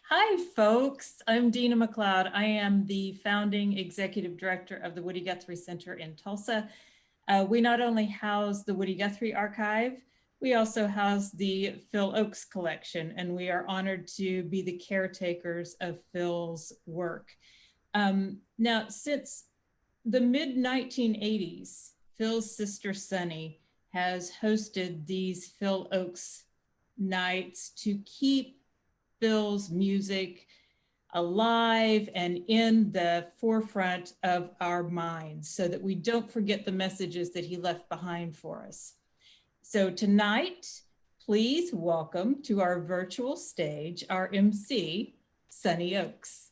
Hi, folks. I'm Deana McLeod. I am the founding executive director of the Woody Guthrie Center in Tulsa. We not only house the Woody Guthrie Archive, we also house the Phil Ochs collection, and we are honored to be the caretakers of Phil's work. Now, since the mid 1980s, Phil's sister Sonny has hosted these Phil Ochs nights to keep Phil's music alive and in the forefront of our minds so that we don't forget the messages that he left behind for us. So tonight, please welcome to our virtual stage our MC, Sonny Ochs.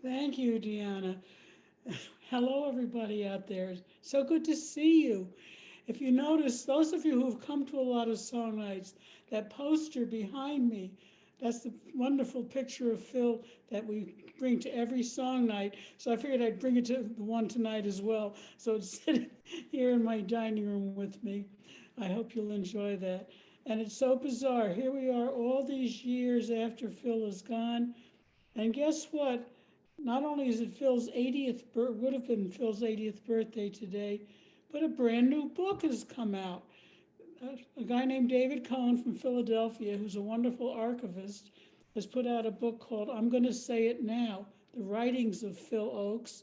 Thank you, Deana. Hello, everybody out there. So good to see you. If you notice, those of you who've come to a lot of song nights, that poster behind me, that's the wonderful picture of Phil that we bring to every song night. So I figured I'd bring it to the one tonight as well. So it's sitting here in my dining room with me. I hope you'll enjoy that. And it's so bizarre. Here we are all these years after Phil is gone. And guess what? Not only is it would have been Phil's 80th birthday today, but a brand new book has come out. A guy named David Cohen from Philadelphia, who's a wonderful archivist, has put out a book called I'm Going to Say It Now, The Writings of Phil Ochs.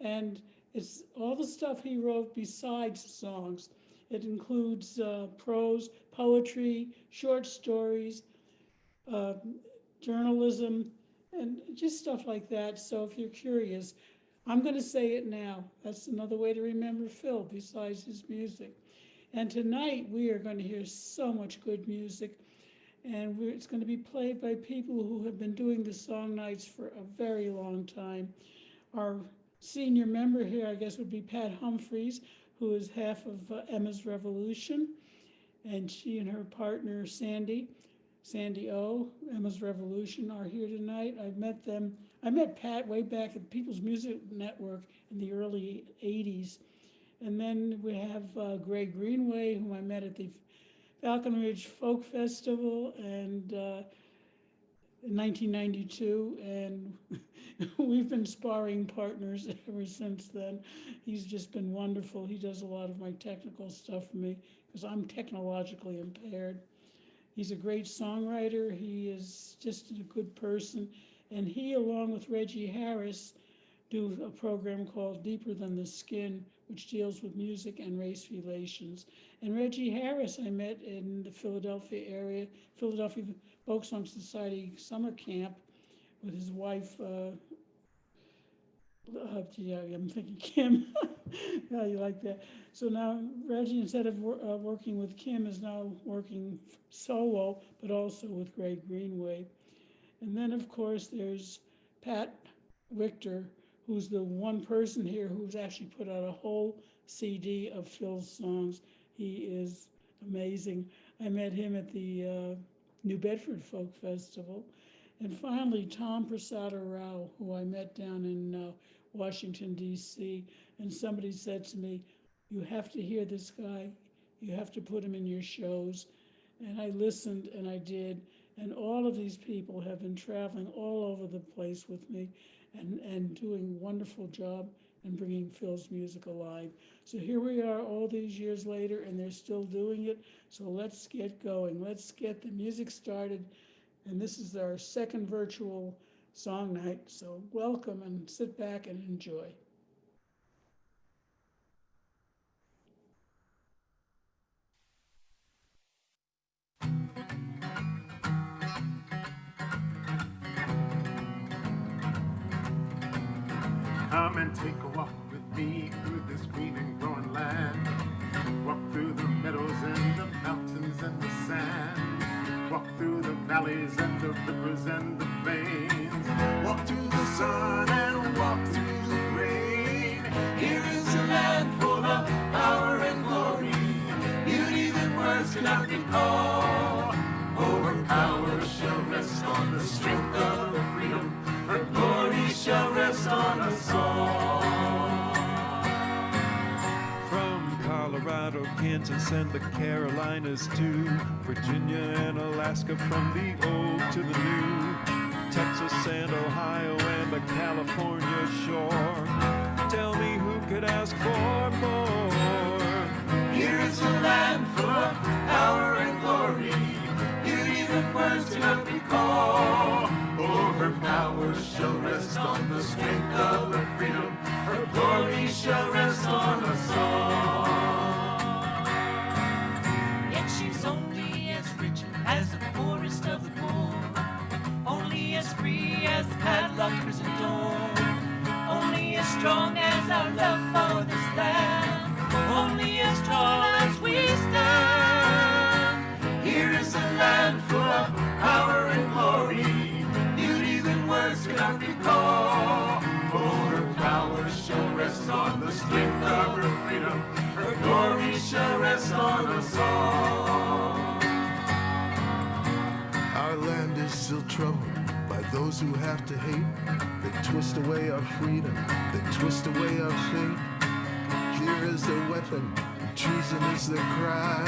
And it's all the stuff he wrote besides songs. It includes prose, poetry, short stories, uh, journalism, and just stuff like that. So if you're curious, I'm going to say it now. That's another way to remember Phil besides his music. And tonight we are going to hear so much good music, and it's going to be played by people who have been doing the song nights for a very long time. Our senior member here, I guess, would be Pat Humphreys, who is half of Emma's Revolution, and she and her partner Sandy O, Emma's Revolution, are here tonight. I've met them. I met Pat way back at People's Music Network in the early 80s. And then we have Greenway, whom I met at the Falcon Ridge Folk Festival and in 1992. And we've been sparring partners ever since then. He's just been wonderful. He does a lot of my technical stuff for me because I'm technologically impaired. He's a great songwriter. He is just a good person. And he, along with Reggie Harris, do a program called Deeper Than the Skin, which deals with music and race relations. And Reggie Harris I met in the Philadelphia area, Philadelphia Folk Song Society summer camp with his wife, I'm thinking Kim. How you like that? So now Reggie, instead of working with Kim, is now working solo, but also with Greg Greenway. And then, of course, there's Pat Wictor, who's the one person here who's actually put out a whole CD of Phil's songs. He is amazing. I met him at the New Bedford Folk Festival. And finally, Tom Prasada-Rao, who I met down in Washington, D.C. And somebody said to me, you have to hear this guy. You have to put him in your shows. And I listened and I did. And all of these people have been traveling all over the place with me and doing a wonderful job and bringing Phil's music alive. So here we are all these years later, and they're still doing it. So let's get going. Let's get the music started. And this is our second virtual song night. So welcome and sit back and enjoy. Come and take a walk with me through this green and growing land. Walk through the meadows and the mountains and the sand. Walk through the valleys and the rivers and the plains. Walk through the sun and walk through the rain. Here is a land full of power and glory, beauty that words cannot recall. Her power shall rest on the strength of freedom. Her glory shall rest on us all. From Colorado, Kansas, and the Carolinas to Virginia and Alaska, from the old to the new. Texas and Ohio and the California shore. Tell me who could ask for more? Here is a land full of power and glory, beauty that words cannot recall. Oh, her power shall rest on the strength of her freedom, her glory shall rest on us all. Yet she's only as rich as the poorest of the poor, only as free as the padlocked prison door, only as strong as our love for this land, only as tall as we stand. Here is a land full of power and glory, beauty that words cannot recall. Oh, her power shall rest on the strength of her freedom, her glory shall rest on us all. Our land is still troubled by those who have to hate. They twist away our freedom, they twist away our fate. Here is their weapon, treason is their cry.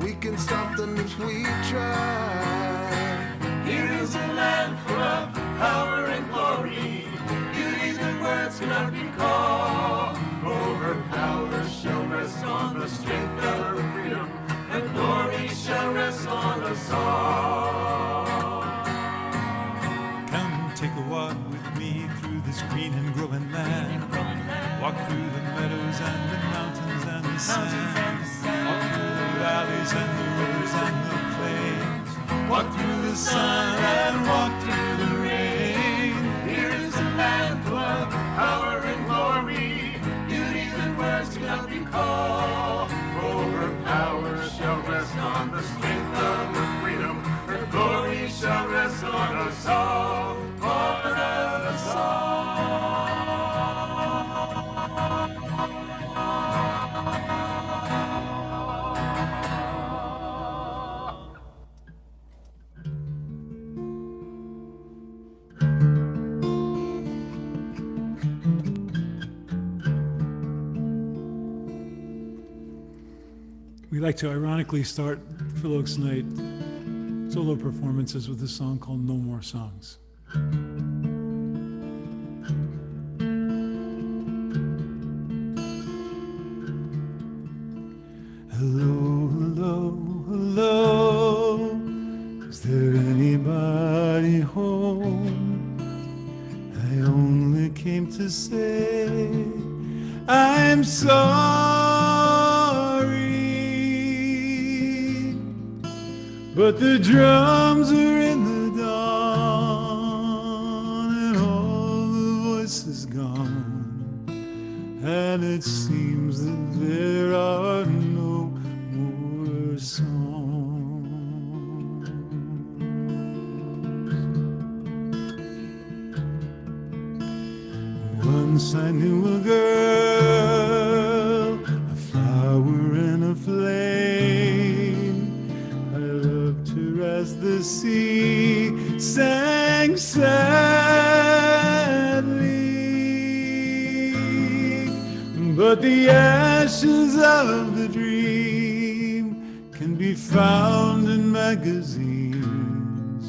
We can stop them if we try. Here is a land full of power and glory, beauty that words cannot recall. Oh, her power shall rest on the strength of her freedom, her glory shall rest on us all. Come take a walk with me through this green and growing land. Walk through the meadows and the mountains and the sand. Walk through the valleys and the rivers and the plains. Walk through the sun and walk through the rain. Here is a land full of power and glory, beauty that words cannot recall. Oh, her power shall rest on the strength of her freedom, her glory shall rest on us all, on us all. We like to ironically start Phil Ochs Night solo performances with a song called No More Songs. Hello, hello, hello. Is there anybody home? I only came to say I'm sorry, but the drums are in the dawn and all the voices gone, and it seems that there are no more songs. Once I knew a girl, a flower and a flame. I loved her as the sea sang sadly, but the ashes of the dream can be found in magazines,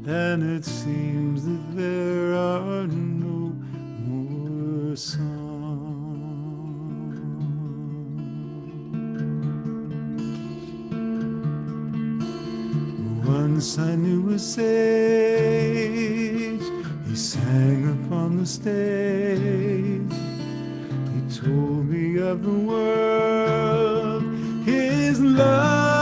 and it seems that there are no more songs. Once I knew a sage, he sang upon the stage. He told me of the world, his lover,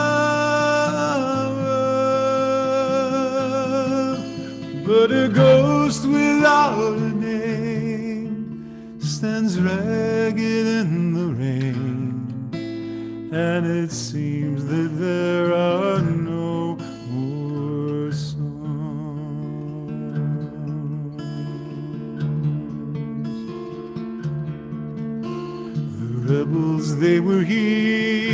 but a ghost without a name stands ragged in the rain, and it seems that there are no more songs. The rebels, they were here,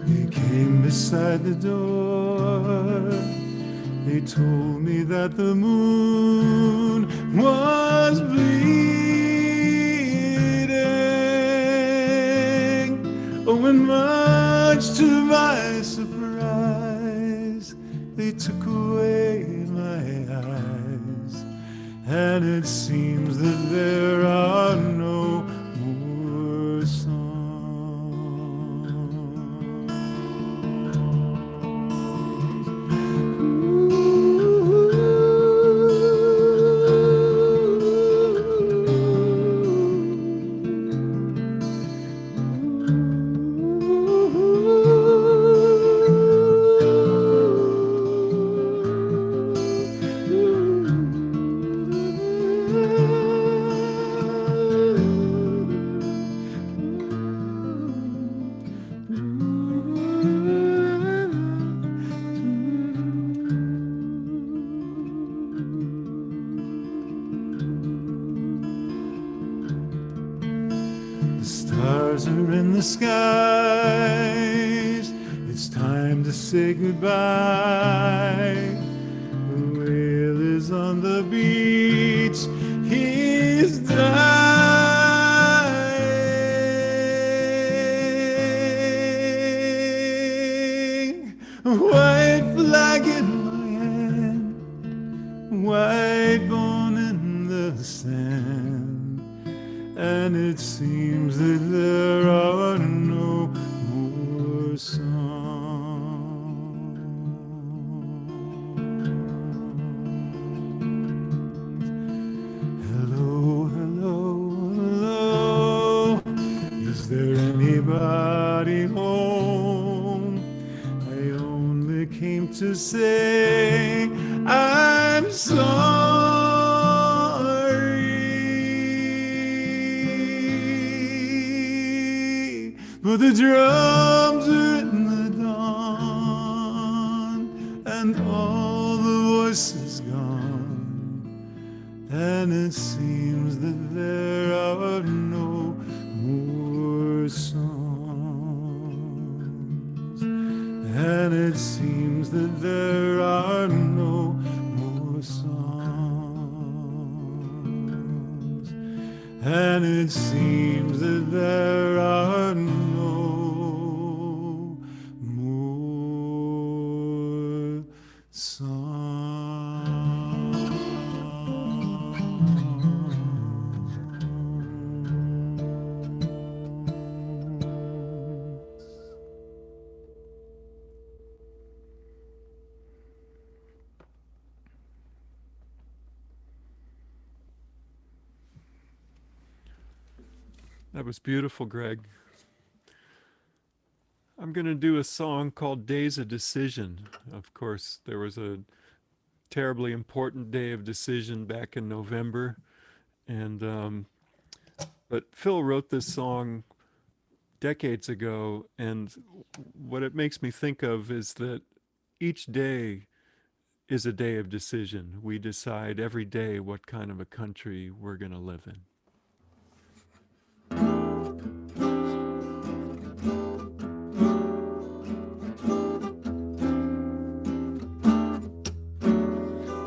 they came beside the door. They told me that the moon was bleeding. Oh, and much to my surprise, they took away my eyes, and it seems that there are no more songs. Stars are in the skies, it's time to say goodbye. The whale is on the beach, he's dying. White flag in my hand, white bone in the sand, and it seems that there are no more songs. Hello, hello, hello, is there anybody home? I only came to say I'm sorry, but the drums are in the dawn, and all the voices gone, and it seems that there are no more songs, and it seems that there are no more songs, and it seems that there are no more songs. That was beautiful, Greg. I'm going to do a song called Days of Decision. Of course, there was a terribly important day of decision back in November. And but Phil wrote this song decades ago, and what it makes me think of is that each day is a day of decision. We decide every day what kind of a country we're going to live in.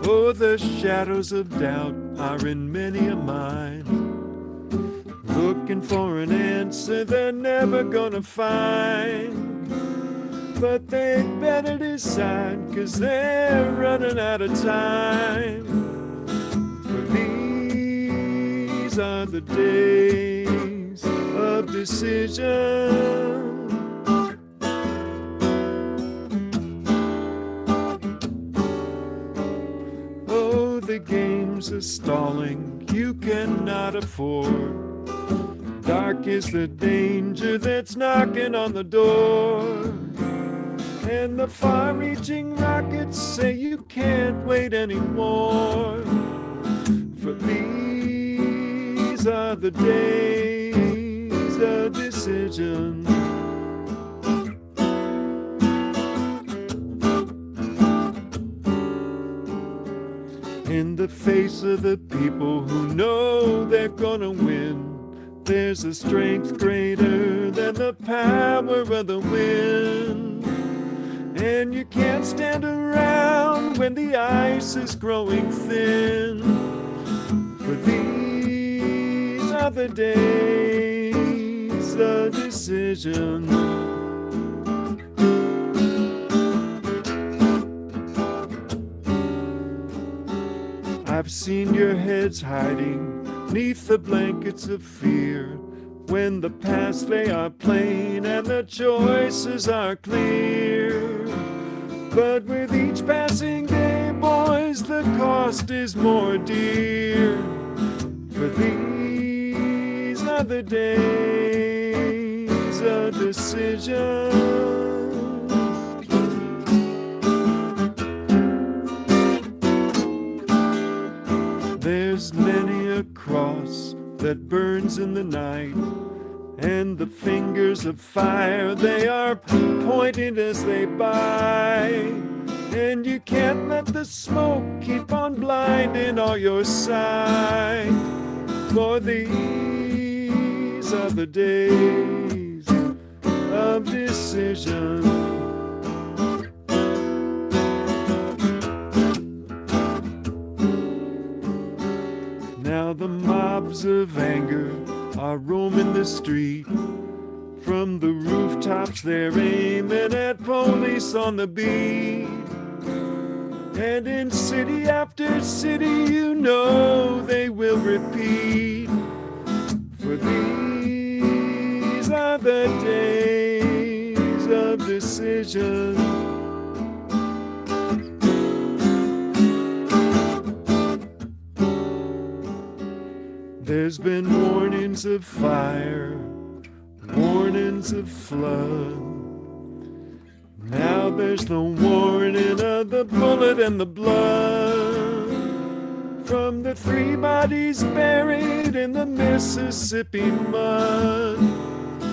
Oh, the shadows of doubt are in many a mind, looking for an answer they're never gonna find. But they'd better decide, 'cause they're running out of time. For these are the days of decision. The games are stalling, you cannot afford. Dark is the danger that's knocking on the door. And the far-reaching rockets say you can't wait anymore. For these are the days of decision. In the face of the people who know they're gonna win, there's a strength greater than the power of the wind. And you can't stand around when the ice is growing thin. For these are the days of decision. I've seen your heads hiding neath the blankets of fear, when the paths they are plain and the choices are clear. But with each passing day, boys, the cost is more dear. For these are the days of decision. There's many a cross that burns in the night, and the fingers of fire, they are pointing as they by. And you can't let the smoke keep on blinding all your sight. For these are the days of decision. Now the mobs of anger are roaming the street. From the rooftops they're aiming at police on the beat. And in city after city, you know they will repeat. For these are the days of decision. There's been warnings of fire, warnings of flood. Now there's the warning of the bullet and the blood. From the 3 bodies buried in the Mississippi mud,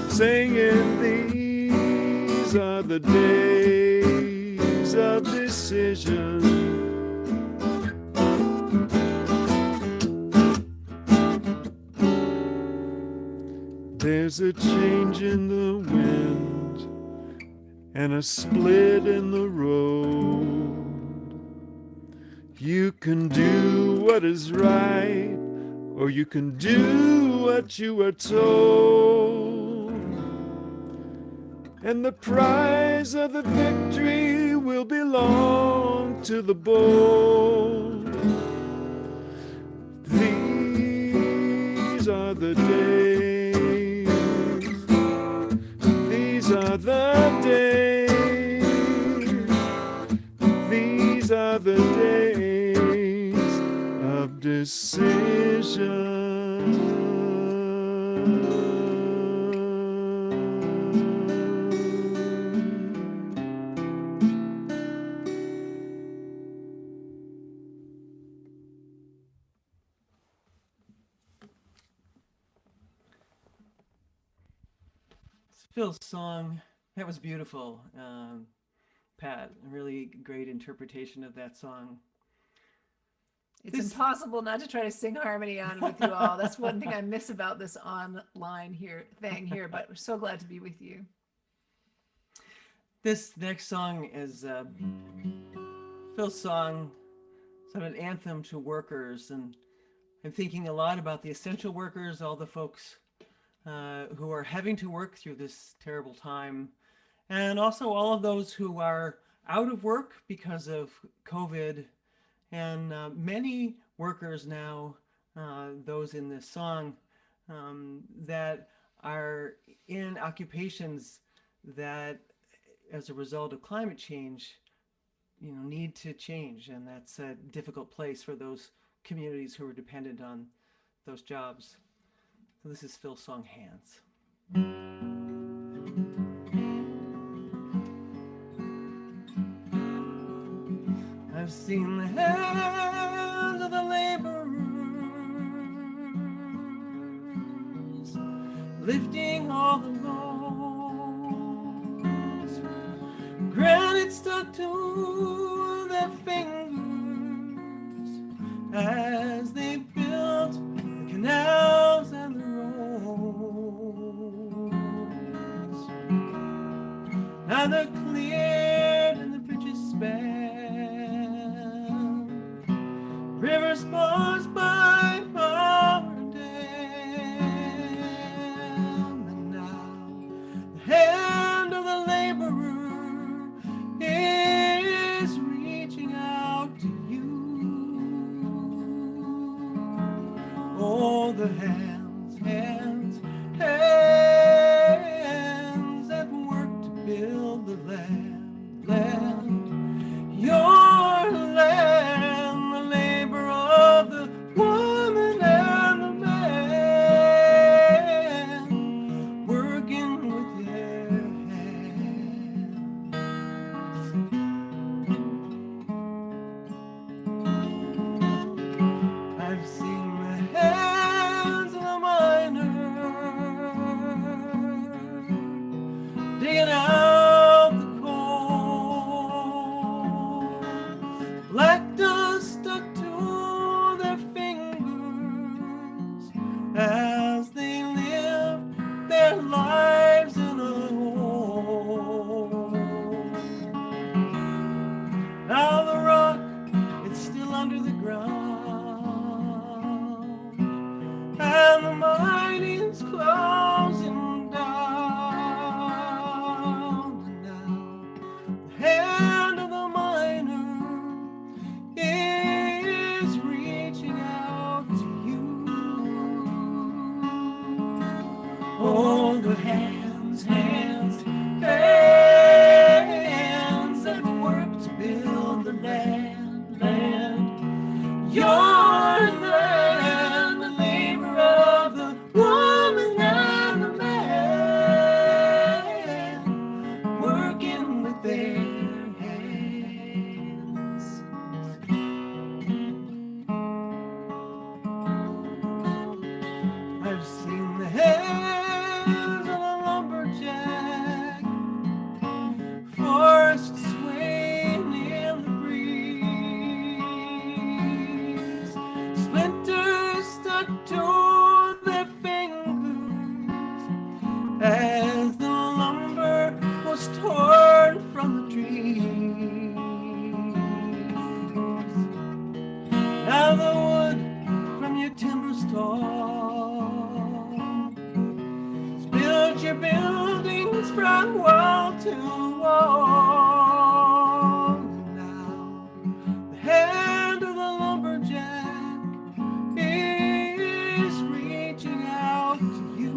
saying these are the days of decision. There's a change in the wind and a split in the road. You can do what is right, or you can do what you are told. And the prize of the victory will belong to the bold. These are the days. These are the days. These are the days of decision. Phil's song, that was beautiful. Pat, a really great interpretation of that song. It's impossible not to try to sing harmony on with you all. That's one thing I miss about this online thing here, but we're so glad to be with you. This next song is Phil's song, sort of an anthem to workers, and I'm thinking a lot about the essential workers, all the folks who are having to work through this terrible time, and also all of those who are out of work because of COVID, and many workers now, those in this song, that are in occupations that, as a result of climate change, need to change, and that's a difficult place for those communities who are dependent on those jobs. So this is Phil's song, Hands. I've seen the hands of the laborers lifting all the loads, granite stuck to their fingers as they built the canals and the roads. Now they're cleared and the bridges span, rivers pass by modern dam, and now the hand of the laborer is reaching out to you. the land, your land, the labor of the woman and the man, working with their hands. I've seen the hands of the miner digging out the coal, black dust stuck to their fingers as they live their lives in a hole. Now the rock, it's still under the ground, and the mining's closing down. And now the hand of the miner is reaching out to you. Oh, the hands, hands, hands that work to build the land, land, your land, the labor of the woman and the man, working with their hands. I've seen the hands of a lumberjack, forest swaying in the breeze, splinters stuck to their fingers as the lumber was torn from the trees. Now the wood from your timber store build your buildings from wall to wall. Now the hand of the lumberjack is reaching out to you.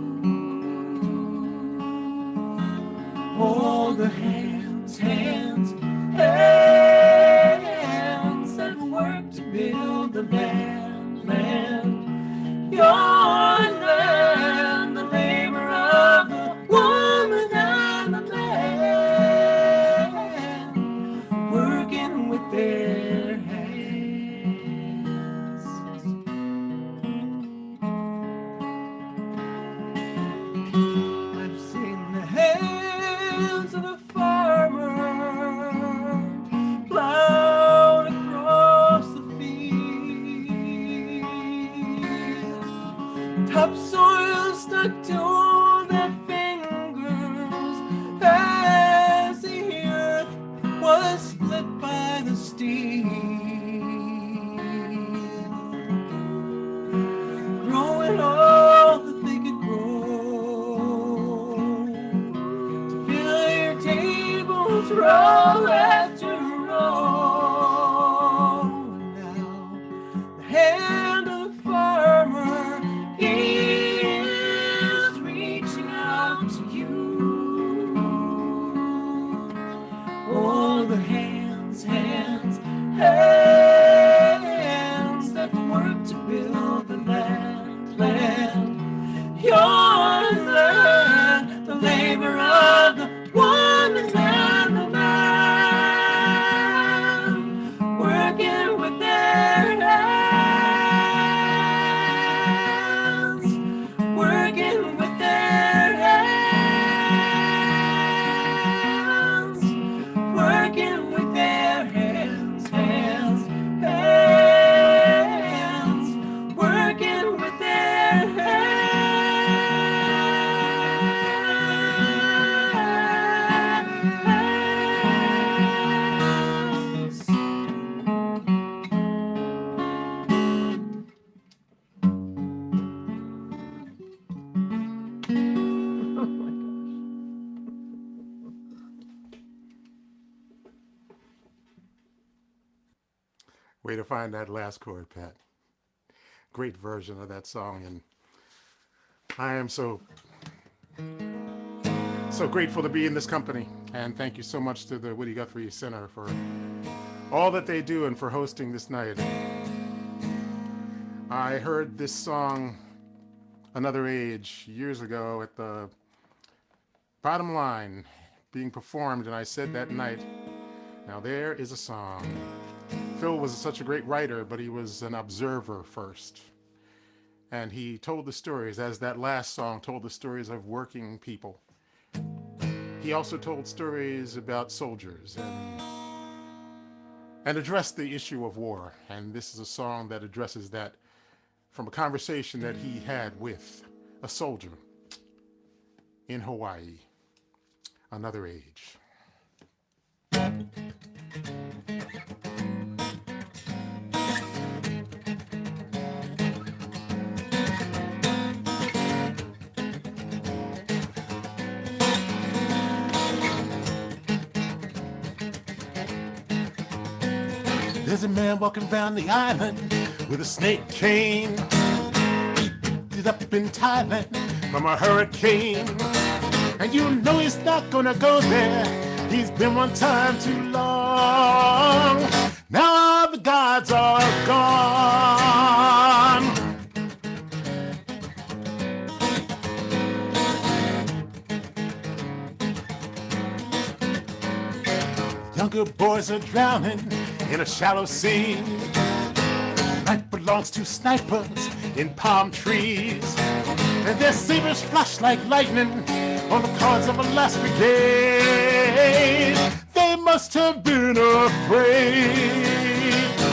Oh, the hands, hands, hands that work to build the land, land, your land, the labor of the woman and the man, working with their hands. I've seen the hands of the farmer plowed across the field, topsoil stuck to their fingers as the earth was split by the steel, growing all that they could grow to fill your tables row after row. Now the hand of the farmer is reaching out to you. Oh, the hands, hands, hands that work to build the land, land, your land, the labor of the woman and the man, working with their hands, working with their hands, working with their hands, hands, hands, working with their hands. Way to find that last chord, Pat. Great version of that song, and I am so grateful to be in this company. And thank you so much to the Woody Guthrie Center for all that they do and for hosting this night. I heard this song, Another Age, years ago at the Bottom Line being performed, and I said that night, now there is a song. Phil was such a great writer, but he was an observer first. And he told the stories, as that last song told the stories of working people. He also told stories about soldiers and addressed the issue of war. And this is a song that addresses that from a conversation that he had with a soldier in Hawaii. Another Age. There's a man walking around the island with a snake cane. He picked it up in Thailand from a hurricane. And you know he's not gonna go there. He's been one time too long. Now all the gods are gone. Younger boys are drowning in a shallow sea. Night belongs to snipers in palm trees, and their sabers flash like lightning on the cards of a last brigade. They must have been afraid.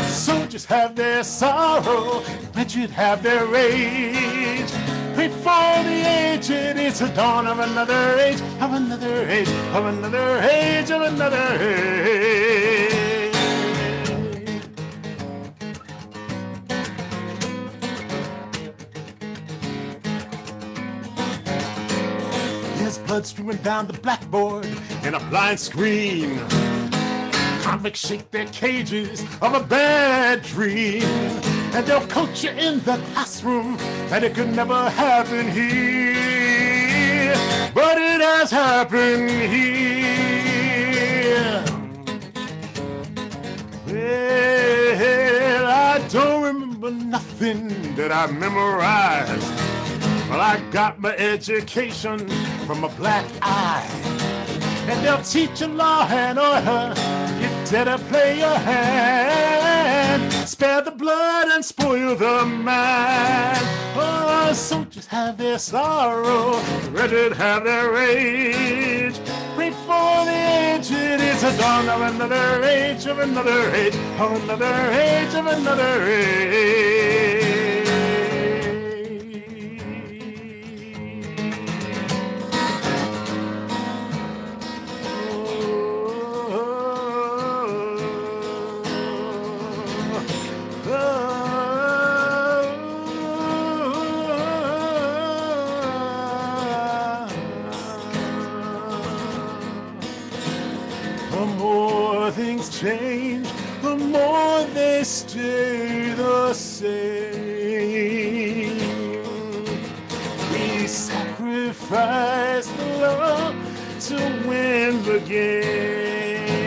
Soldiers have their sorrow, the wretched have their rage. Pray for the aged, it's the dawn of another age, of another age, of another age, of another age. There's blood streaming down the blackboard in a blind screen. Convicts shake their cages of a bad dream, and they'll coach you in the classroom that it could never happen here, but it has happened here. Well, I don't remember nothing that I memorized. Well, I got my education from a black eye, and they'll teach you law and order. You better play your hand, spare the blood and spoil the man. Oh, soldiers have their sorrow, the wretched have their rage. Pray for the aged, it's a dawn of another age, of another age, of another age, of another age. Change, the more they stay the same. We sacrifice the love to win the game,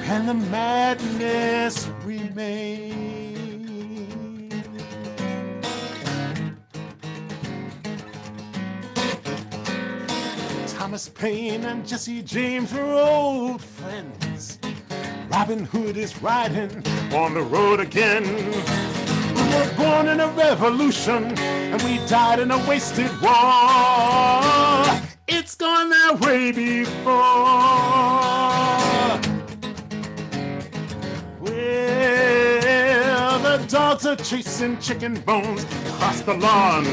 and the madness remains. Thomas Paine and Jesse James are old friends. Robin Hood is riding on the road again. We were born in a revolution, and we died in a wasted war. It's gone that way before. Well, the dogs are chasing chicken bones across the lawn.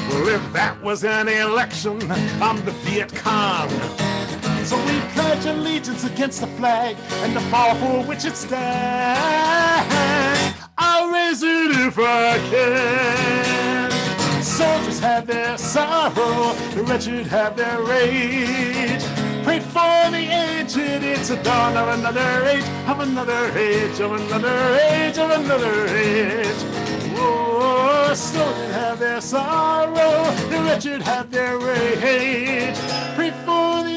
Well, if that was an election, I'm the Viet Cong. So we pledge allegiance against the flag and the power for which it stands. I'll raise it if I can. Soldiers have their sorrow, the wretched have their rage. Pray for the aged, it's a dawn of another age, of another age, of another age, of another age. Oh, soldiers have their sorrow, the wretched have their rage. Pray for the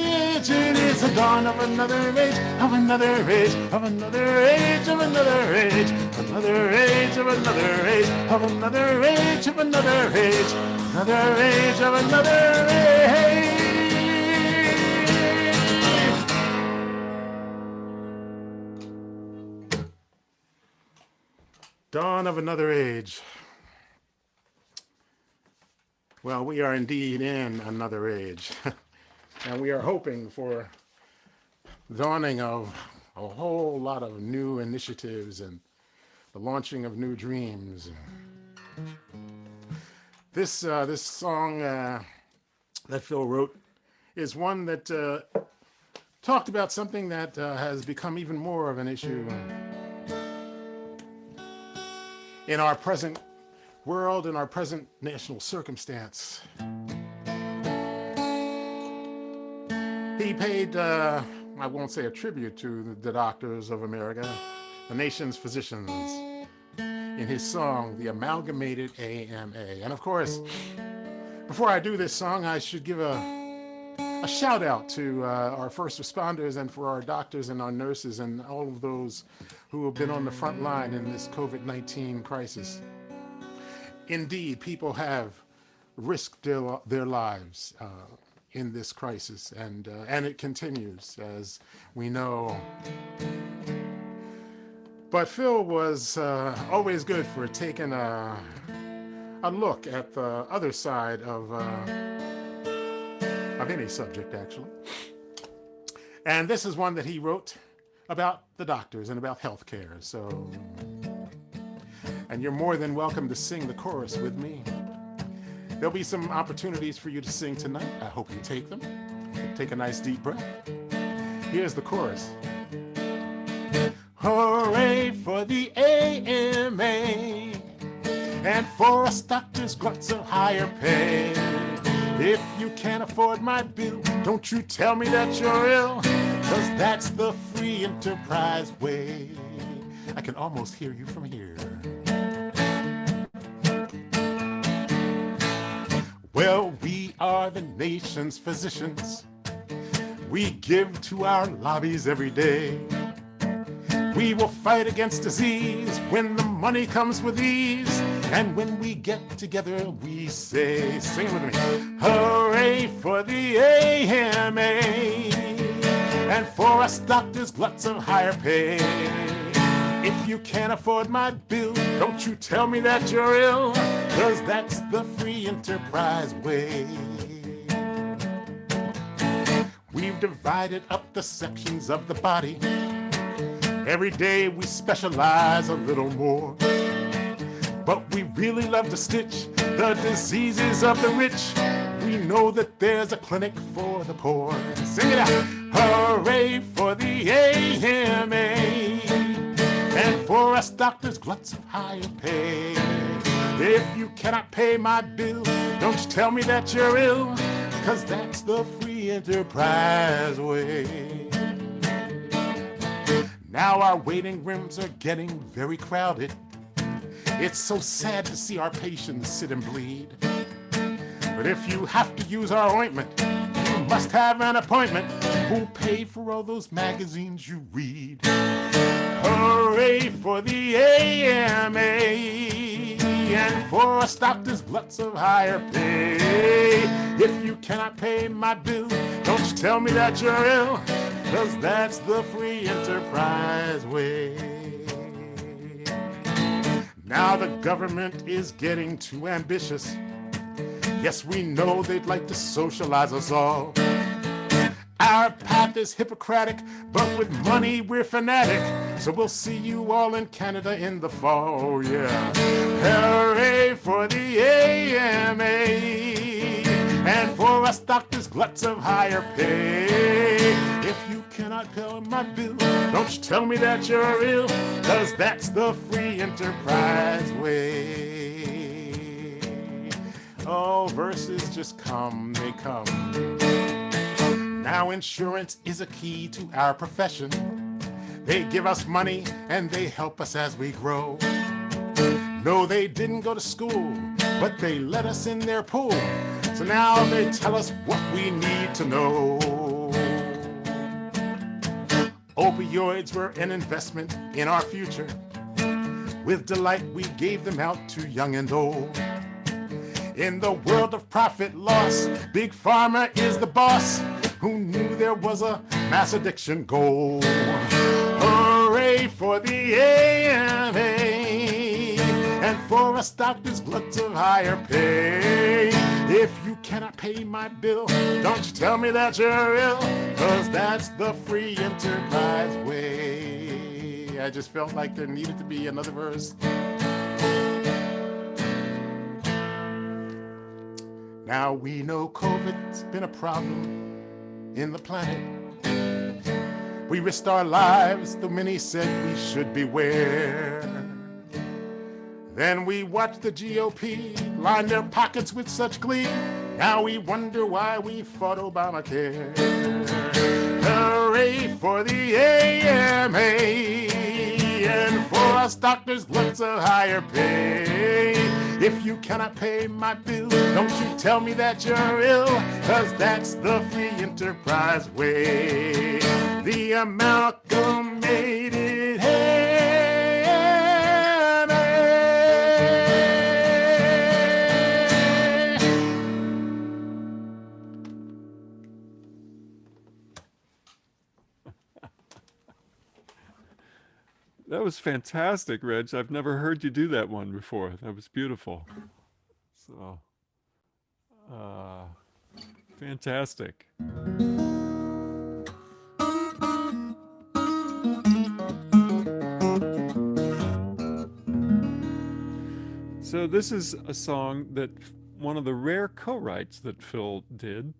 age. It is the dawn of another age, of another age, of another age, of another age, another age, of another age, of another age, of another age, another age, of another age. Dawn of another age. Well, we are indeed in another age, and we are hoping for the dawning of a whole lot of new initiatives and the launching of new dreams. This song that Phil wrote is one that talked about something that has become even more of an issue in our present world, in our present national circumstance. He paid, I won't say a tribute to the doctors of America, the nation's physicians, in his song, The Amalgamated AMA. And of course, before I do this song, I should give a shout out to our first responders and for our doctors and our nurses and all of those who have been on the front line in this COVID-19 crisis. Indeed, people have risked their lives in this crisis, and it continues, as we know. But Phil was always good for taking a look at the other side of any subject, actually. And this is one that he wrote about the doctors and about healthcare. So, and you're more than welcome to sing the chorus with me. There'll be some opportunities for you to sing tonight. I hope you take them. Take a nice deep breath. Here's the chorus. Hooray for the AMA and for us doctors, gluts of higher pay. If you can't afford my bill, don't you tell me that you're ill, 'cause that's the free enterprise way. I can almost hear you from here. Well, we are the nation's physicians. We give to our lobbies every day. We will fight against disease when the money comes with ease. And when we get together, we say, sing it with me, hooray for the AMA and for us doctors, gluts of higher pay. If you can't afford my bill, don't you tell me that you're ill, 'cause that's the free enterprise way. We've divided up the sections of the body. Every day we specialize a little more. But we really love to stitch the diseases of the rich. We know that there's a clinic for the poor. Sing it out. Hooray for the AMA and for us doctors, gluts of higher pay. If you cannot pay my bill, don't you tell me that you're ill, 'cause that's the free enterprise way. Now our waiting rooms are getting very crowded. It's so sad to see our patients sit and bleed. But if you have to use our ointment, you must have an appointment. Who'll pay for all those magazines you read? Hooray for the AMA and for us doctors, gluts of higher pay. If you cannot pay my bill, don't you tell me that you're ill, 'cause that's the free enterprise way. Now the government is getting too ambitious. Yes, we know they'd like to socialize us all. Our path is Hippocratic, but with money we're fanatic. So we'll see you all in Canada in the fall, yeah. Hooray for the AMA and for us doctors, gluts of higher pay. If you cannot pay my bill, don't you tell me that you're ill, 'cause that's the free enterprise way. Oh, verses just come, they come. Now insurance is a key to our profession. They give us money and they help us as we grow. No, they didn't go to school, but they let us in their pool. So now they tell us what we need to know. Opioids were an investment in our future. With delight we gave them out to young and old. In the world of profit loss, Big Pharma is the boss. Who knew there was a mass addiction goal? Hooray for the AMA and for us doctors, gluts of higher pay. If you cannot pay my bill, don't you tell me that you're ill, 'cause that's the free enterprise way. I just felt like there needed to be another verse. Now we know COVID's been a problem in the planet. We risked our lives, though many said we should beware. Then we watched the GOP line their pockets with such glee. Now we wonder why we fought Obamacare. Hooray for the AMA and for us doctors, gluts of higher pay. If you cannot pay my bill, don't you tell me that you're ill, 'cause that's the free enterprise way. The amalgamated That was fantastic, Reg. I've never heard you do that one before. That was beautiful. So, fantastic. So this is a song that one of the rare co-writes that Phil did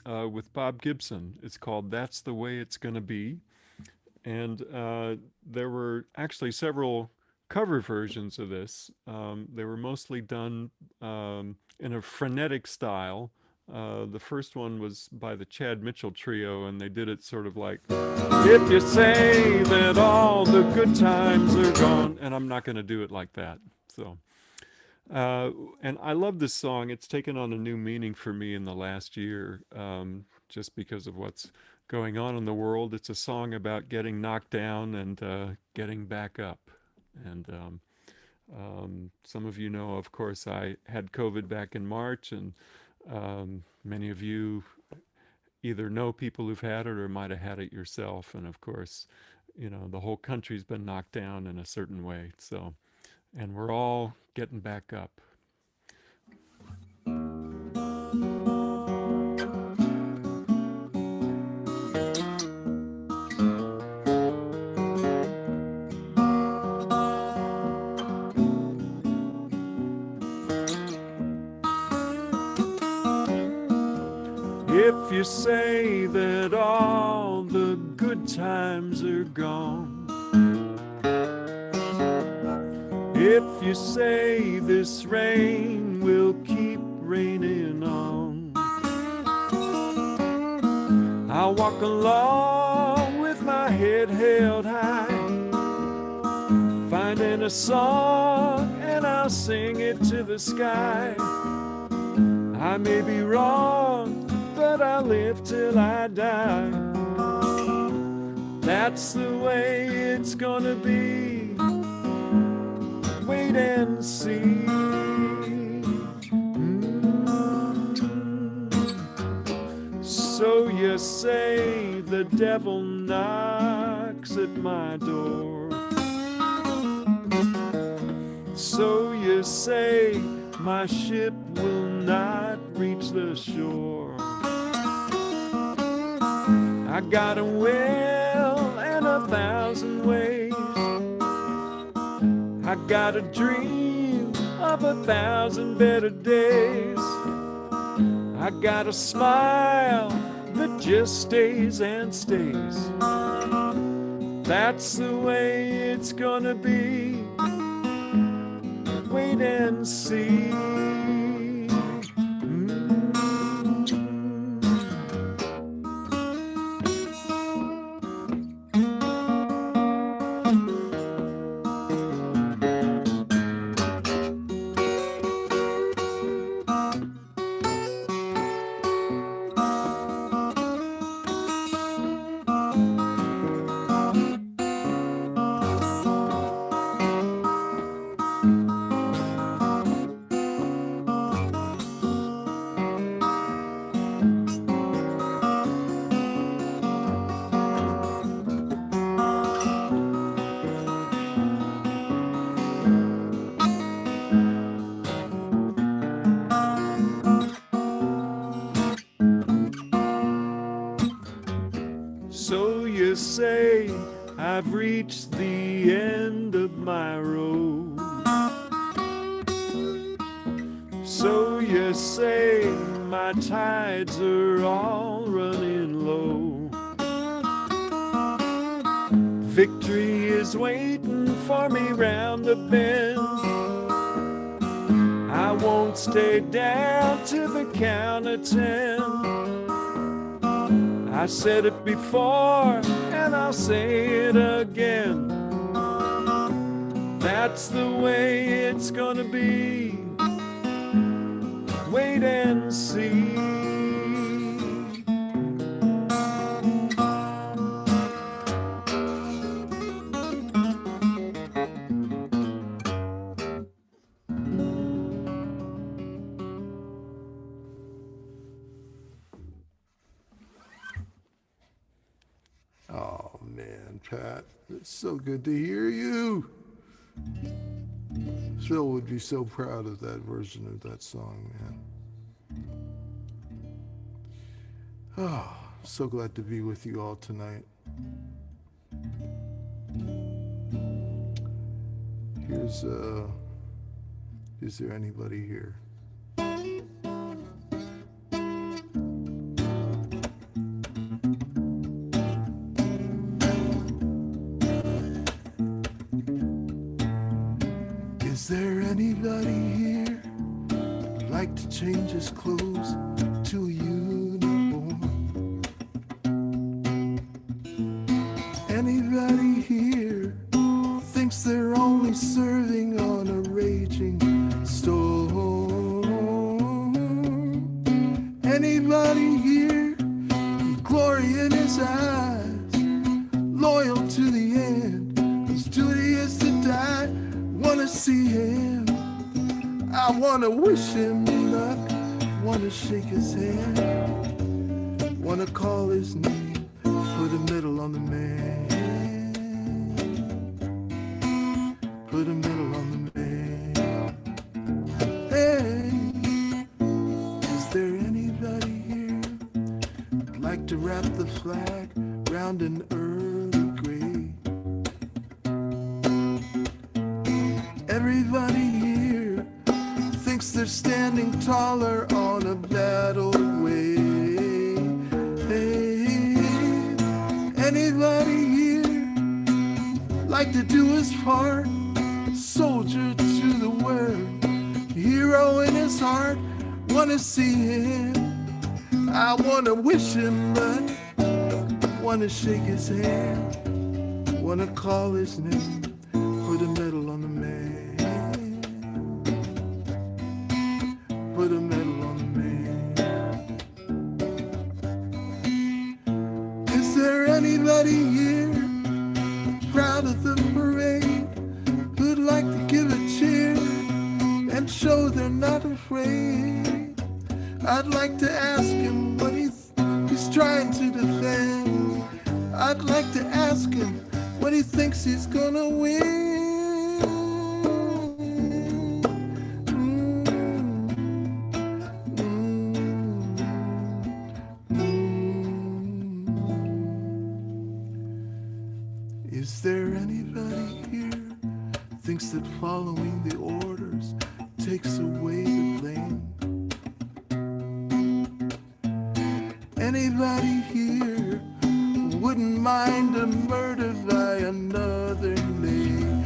with Bob Gibson. It's called "That's the Way It's Gonna Be." And there were actually several cover versions of this. They were mostly done in a frenetic style. The first one was by the Chad Mitchell Trio, and they did it sort of like, if you say that all the good times are gone, and I'm not going to do it like that. So, and I love this song. It's taken on a new meaning for me in the last year, just because of what's going on in the world. It's a song about getting knocked down and getting back up. And some of you know, of course, I had COVID back in March, and many of you either know people who've had it or might have had it yourself. And of course, you know, the whole country's been knocked down in a certain way. So, and we're all getting back up. If you say that all the good times are gone, if you say this rain will keep raining on, I'll walk along with my head held high, finding a song and I'll sing it to the sky. I may be wrong, but I'll live till I die. That's the way it's gonna be. Wait and see. So you say the devil knocks at my door. So you say my ship will not reach the shore. I got a will and 1,000 ways. I got a dream of 1,000 better days. I got a smile that just stays and stays. That's the way it's gonna be. Wait and see. you say I've reached the end of my road. So you say my tides are all running low. Victory is waiting for me round the bend. I won't stay down to the count of 10. I said it before and I'll say it again. That's the way it's gonna be. Wait and see. Oh man, Pat, it's so good to hear you. Phil would be so proud of that version of that song, man. Oh, so glad to be with you all tonight. Is there anybody here? Is there anybody here who'd like to change his clothes to a uniform? Anybody here thinks they're only serving on a raging storm? Anybody here with glory in his eyes, loyal to the end, whose duty is to die? Wanna see him, I wanna wish him luck, wanna shake his hand, wanna call his name, put a medal on the man, put a medal on the man. Hey, is there anybody here who'd like to wrap the flag round an early grave? Everybody here thinks they're standing taller on a battle wave. Hey, anybody here like to do his part? Soldier to the word, hero in his heart. Wanna see him, I wanna wish him luck, wanna shake his hand, wanna call his name, put a medal on the man. Put a medal on the man. Is there anybody here proud of the parade who'd like to give a cheer and show they're not afraid? I'd like to ask him what he's trying to defend. I'd like to ask him what he thinks he's gonna win. Is there anybody here thinks that following the orders takes away the blame? Anybody here wouldn't mind a murder by another name?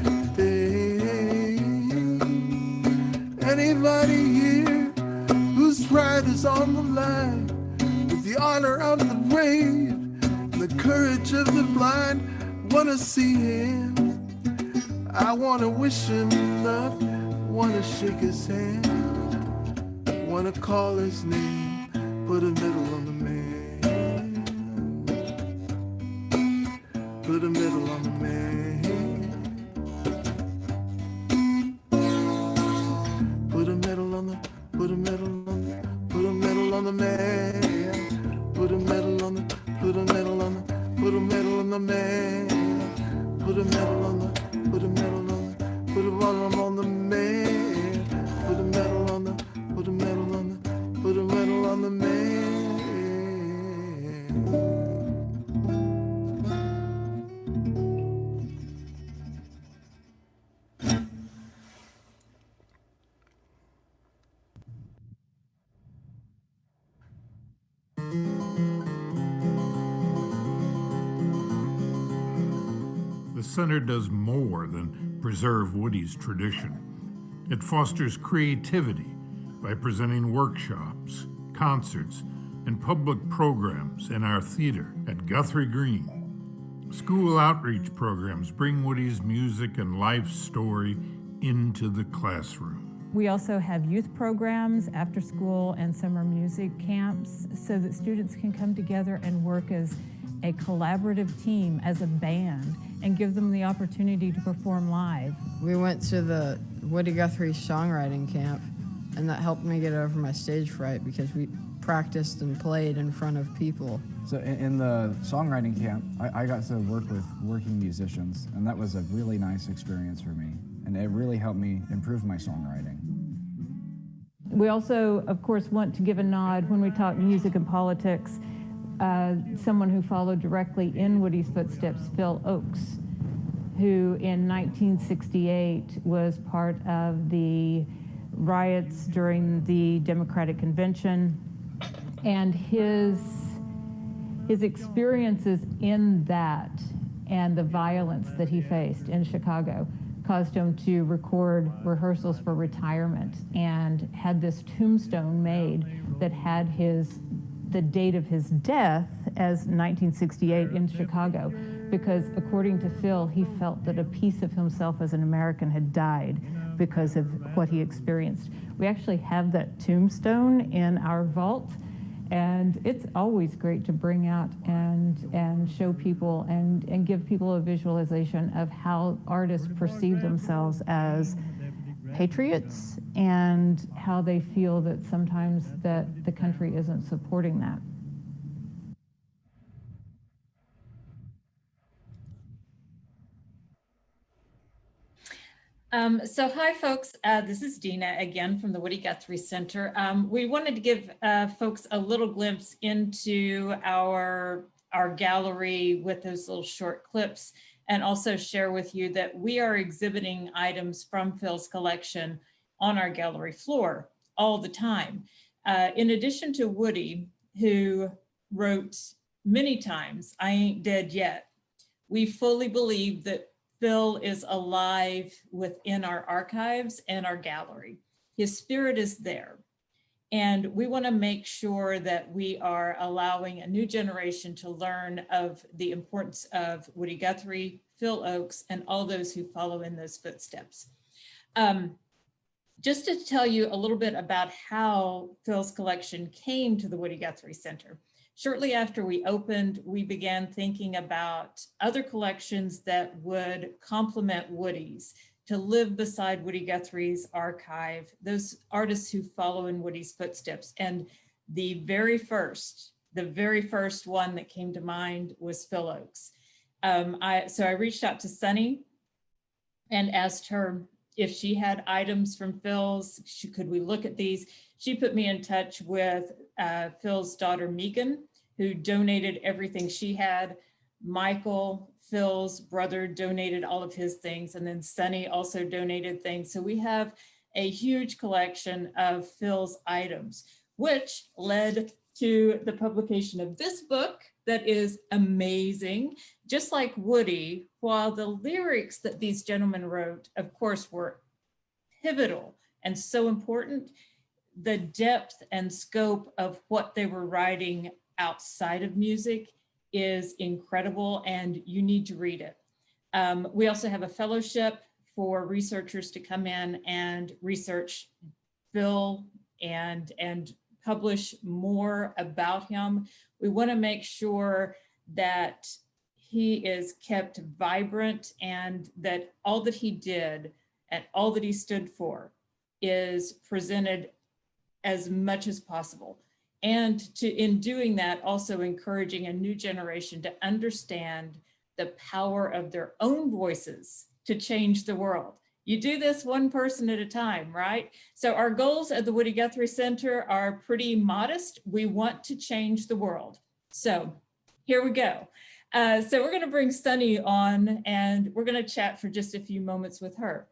Anybody here whose pride is on the line with the honor of the brave and the courage of the blind? Wanna see him, I wanna wish him luck, wanna shake his hand, wanna call his name, put a medal on the man, put a medal on the man, put a medal on the, put a medal on the, put a medal on the man, put a medal on the, put a medal on the, put a medal on the man. Put a medal on the, put a medal on the, put a medal on the man. Put a medal on the, put a medal on the, put a medal on the man. center does more than preserve Woody's tradition. It fosters creativity by presenting workshops, concerts, and public programs in our theater at Guthrie Green. School outreach programs bring Woody's music and life story into the classroom. We also have youth programs, after school and summer music camps, so that students can come together and work as a collaborative team, as a band, and give them the opportunity to perform live. We went to the Woody Guthrie songwriting camp, and that helped me get over my stage fright because we practiced and played in front of people. So in the songwriting camp, I got to work with working musicians, and that was a really nice experience for me, and it really helped me improve my songwriting. We also, of course, want to give a nod when we talk music and politics. Someone who followed directly in Woody's footsteps, Phil Ochs, who in 1968 was part of the riots during the Democratic Convention, and his experiences in that and the violence that he faced in Chicago caused him to record rehearsals for retirement and had this tombstone made that had the date of his death as 1968 in Chicago, because according to Phil, he felt that a piece of himself as an American had died because of what he experienced. We actually have that tombstone in our vault, and it's always great to bring out and show people and give people a visualization of how artists perceive themselves as patriots and how they feel that sometimes that the country isn't supporting that. So hi folks, this is Deana again from the Woody Guthrie Center. We wanted to give folks a little glimpse into our gallery with those little short clips, and also share with you that we are exhibiting items from Phil's collection on our gallery floor all the time. In addition to Woody, who wrote many times, "I Ain't Dead Yet," we fully believe that Phil is alive within our archives and our gallery. His spirit is there. And we want to make sure that we are allowing a new generation to learn of the importance of Woody Guthrie, Phil Ochs, and all those who follow in those footsteps. Just to tell you a little bit about how Phil's collection came to the Woody Guthrie Center. Shortly after we opened, we began thinking about other collections that would complement Woody's, to live beside Woody Guthrie's archive, those artists who follow in Woody's footsteps. And the very first one that came to mind was Phil Ochs. So I reached out to Sonny and asked her if she had items from Phil's, could we look at these? She put me in touch with Phil's daughter, Megan, who donated everything she had. Michael, Phil's brother, donated all of his things, and then Sonny also donated things. So we have a huge collection of Phil's items, which led to the publication of this book that is amazing. Just like Woody, while the lyrics that these gentlemen wrote, of course, were pivotal and so important, the depth and scope of what they were writing outside of music is incredible, and you need to read it. We also have a fellowship for researchers to come in and research Phil and publish more about him. We want to make sure that he is kept vibrant and that all that he did and all that he stood for is presented as much as possible. And in doing that, also encouraging a new generation to understand the power of their own voices to change the world. You do this one person at a time, right? So our goals at the Woody Guthrie Center are pretty modest. We want to change the world. So here we go. So we're gonna bring Sonny on and we're gonna chat for just a few moments with her.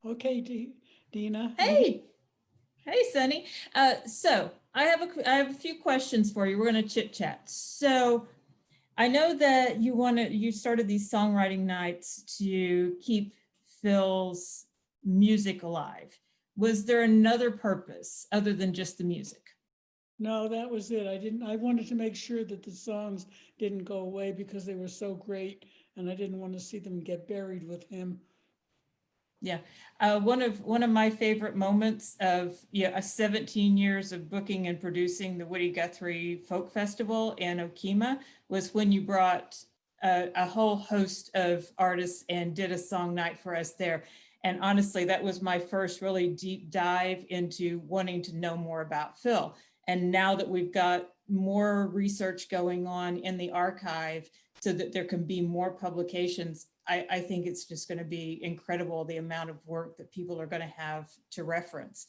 Okay, Deana. Hey. Hey, Sonny. So I have a few questions for you. We're going to chit chat. So I know that you started these songwriting nights to keep Phil's music alive. Was there another purpose other than just the music? No, that was it. I wanted to make sure that the songs didn't go away because they were so great, and I didn't want to see them get buried with him. Yeah, one of my favorite moments of 17 years of booking and producing the Woody Guthrie Folk Festival in Okemah was when you brought a whole host of artists and did a song night for us there. And honestly, that was my first really deep dive into wanting to know more about Phil. And now that we've got more research going on in the archive so that there can be more publications, I think it's just going to be incredible the amount of work that people are going to have to reference.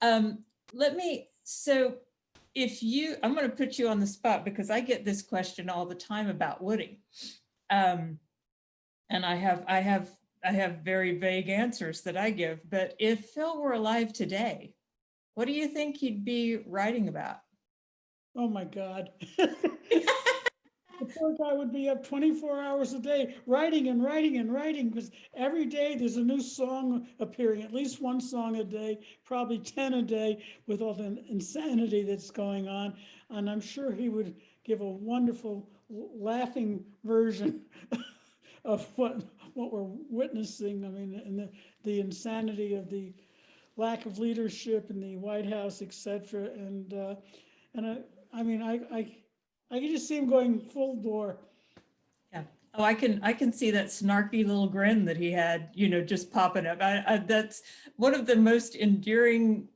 I'm going to put you on the spot because I get this question all the time about Woody. And I have very vague answers that I give, but if Phil were alive today, what do you think he'd be writing about? Oh my God. The poor guy would be up 24 hours a day writing and writing and writing, because every day there's a new song appearing, at least one song a day, probably 10 a day, with all the insanity that's going on. And I'm sure he would give a wonderful laughing version of what we're witnessing. I mean, and the insanity of the lack of leadership in the White House, etc. And I can just see him going full bore. Yeah. Oh, I can see that snarky little grin that he had, just popping up. That's one of the most endearing.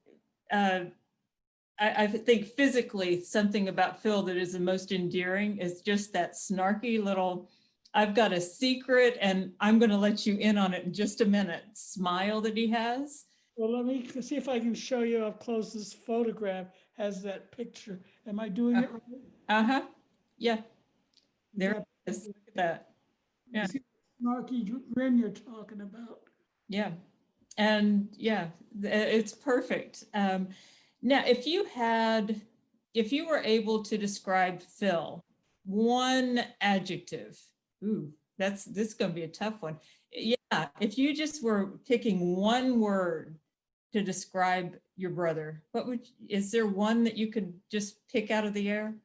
I think physically something about Phil that is the most endearing is just that snarky little, I've got a secret and I'm going to let you in on it in just a minute smile that he has. Well, let me see if I can show you up close. This photograph has that picture. Am I doing it right? Uh-huh. Yeah. There it is. Look at that. Yeah. See the snarky grin you're talking about. Yeah. And yeah, it's perfect. Now, if you were able to describe Phil, one adjective, this is going to be a tough one. Yeah. If you just were picking one word to describe your brother, is there one that you could just pick out of the air?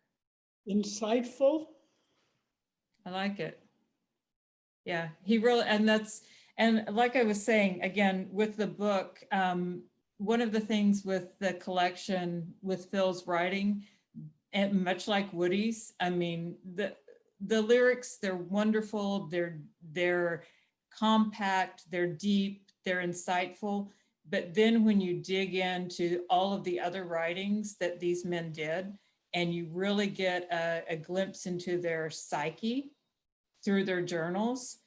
Insightful. I like it. Yeah, he really, and like I was saying, again, with the book, one of the things with the collection with Phil's writing, and much like Woody's, I mean, the lyrics, they're wonderful, they're compact, they're deep, they're insightful. But then when you dig into all of the other writings that these men did, and you really get a glimpse into their psyche through their journals,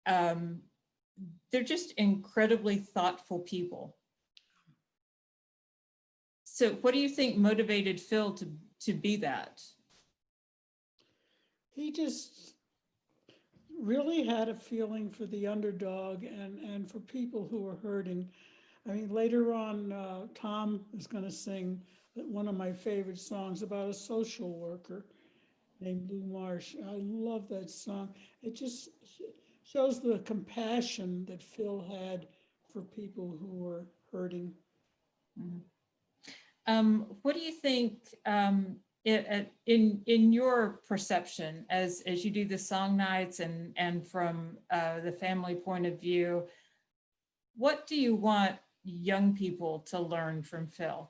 they're just incredibly thoughtful people. So what do you think motivated Phil to be that? He just really had a feeling for the underdog and for people who were hurting. I mean, later on, Tom is going to sing one of my favorite songs about a social worker named Lou Marsh. I love that song. It just shows the compassion that Phil had for people who were hurting. What do you think, in your perception, as you do the song nights and from the family point of view, what do you want young people to learn from Phil?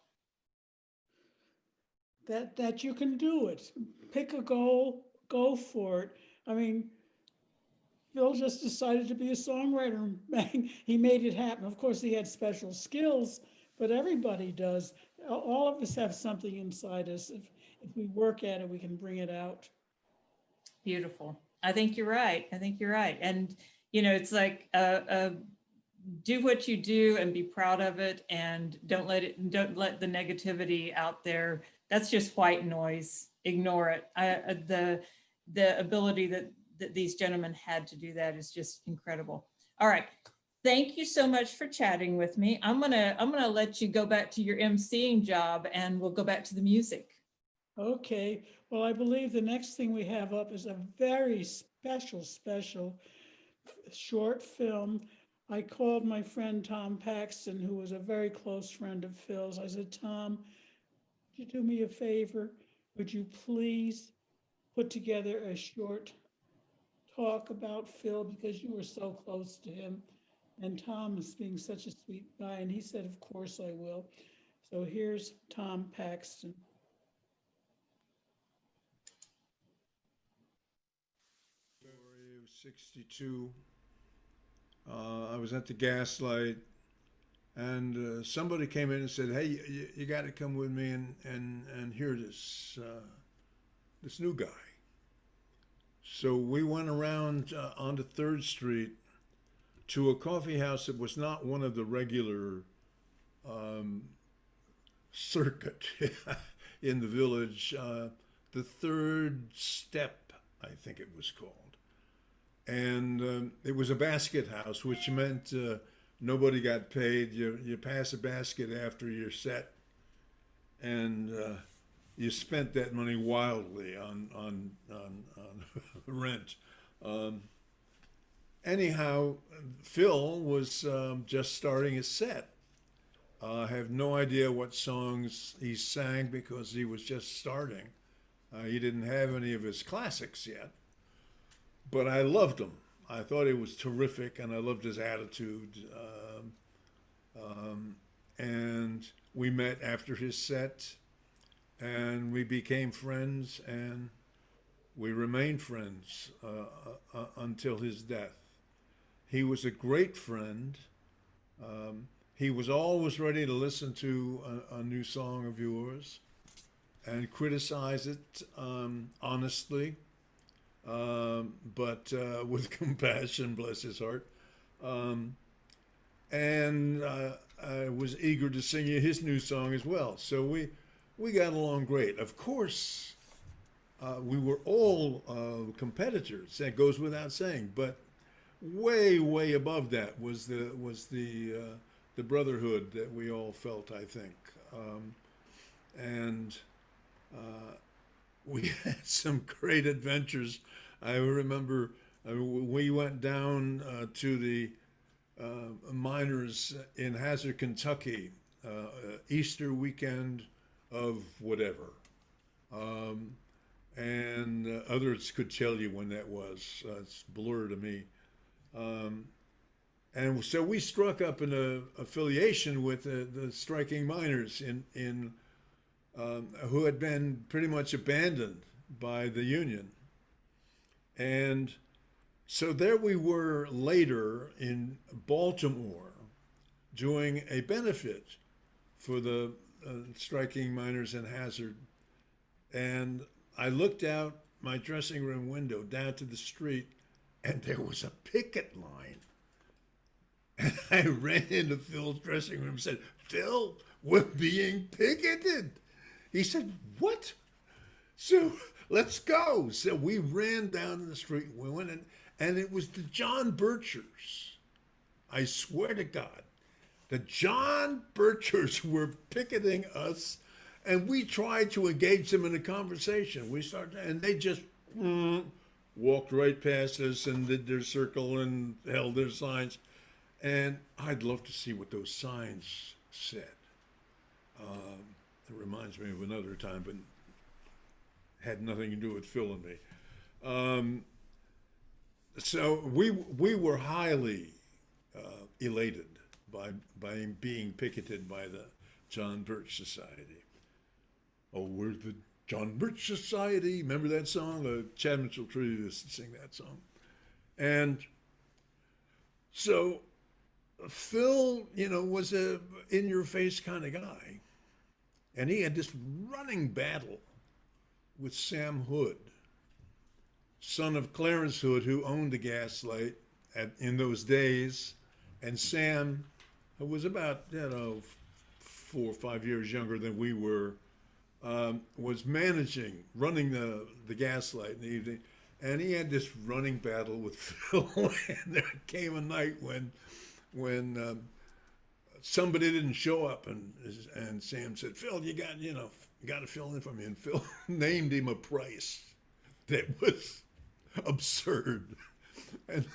That you can do it. Pick a goal, go for it. I mean, Phil just decided to be a songwriter. He made it happen. Of course, he had special skills, but everybody does. All of us have something inside us. If we work at it, we can bring it out. Beautiful. I think you're right. And, it's like, do what you do and be proud of it, and don't let the negativity out there. That's just white noise. Ignore it. The ability that these gentlemen had to do that is just incredible. All right. Thank you so much for chatting with me. I'm gonna let you go back to your emceeing job, and we'll go back to the music. Okay. Well, I believe the next thing we have up is a very special short film. I called my friend Tom Paxton, who was a very close friend of Phil's. I said, Tom, would you do me a favor? Would you please put together a short talk about Phil because you were so close to him? And Tom is being such a sweet guy, and he said, of course I will. So here's Tom Paxton. February of '62, I was at the Gaslight, and somebody came in and said, "Hey, you got to come with me and hear this new guy." So we went around onto 3rd Street to a coffee house that was not one of the regular circuit in the village. The Third Step, I think it was called. And it was a basket house, which meant nobody got paid. You pass a basket after your set, and you spent that money wildly on rent. Anyhow, Phil was just starting his set. I have no idea what songs he sang because he was just starting. He didn't have any of his classics yet. But I loved him. I thought he was terrific, and I loved his attitude. And we met after his set, and we became friends, and we remained friends until his death. He was a great friend. He was always ready to listen to a new song of yours and criticize it honestly. But with compassion, bless his heart. And I was eager to sing you his new song as well. So we got along great. Of course, we were all competitors. That goes without saying. But way above that was the brotherhood that we all felt, I think. And we had some great adventures. I remember we went down to the miners in Hazard, Kentucky, Easter weekend of whatever. And others could tell you when that was. It's a blur to me. And so we struck up an affiliation with the striking miners in who had been pretty much abandoned by the Union. And so there we were later in Baltimore doing a benefit for the striking miners in Hazard. And I looked out my dressing room window down to the street, and there was a picket line. And I ran into Phil's dressing room and said, "Phil, we're being picketed." He said, "What?" So let's go. So we ran down the street. We went in, and it was the John Birchers. I swear to God, the John Birchers were picketing us, and we tried to engage them in a conversation. We started, and they just walked right past us and did their circle and held their signs. And I'd love to see what those signs said. It reminds me of another time, but had nothing to do with Phil and me. So we were highly elated by being picketed by the John Birch Society. Oh, we're the John Birch Society. Remember that song? Chad Mitchell Tree used to sing that song. And so Phil, was a in-your-face kind of guy. And he had this running battle with Sam Hood, son of Clarence Hood, who owned the Gaslight in those days. And Sam, who was about, 4 or 5 years younger than we were, was running the Gaslight in the evening. And he had this running battle with Phil. And there came a night when somebody didn't show up, and Sam said, "Phil, you got, got to fill in for me, and Phil named him a price that was absurd and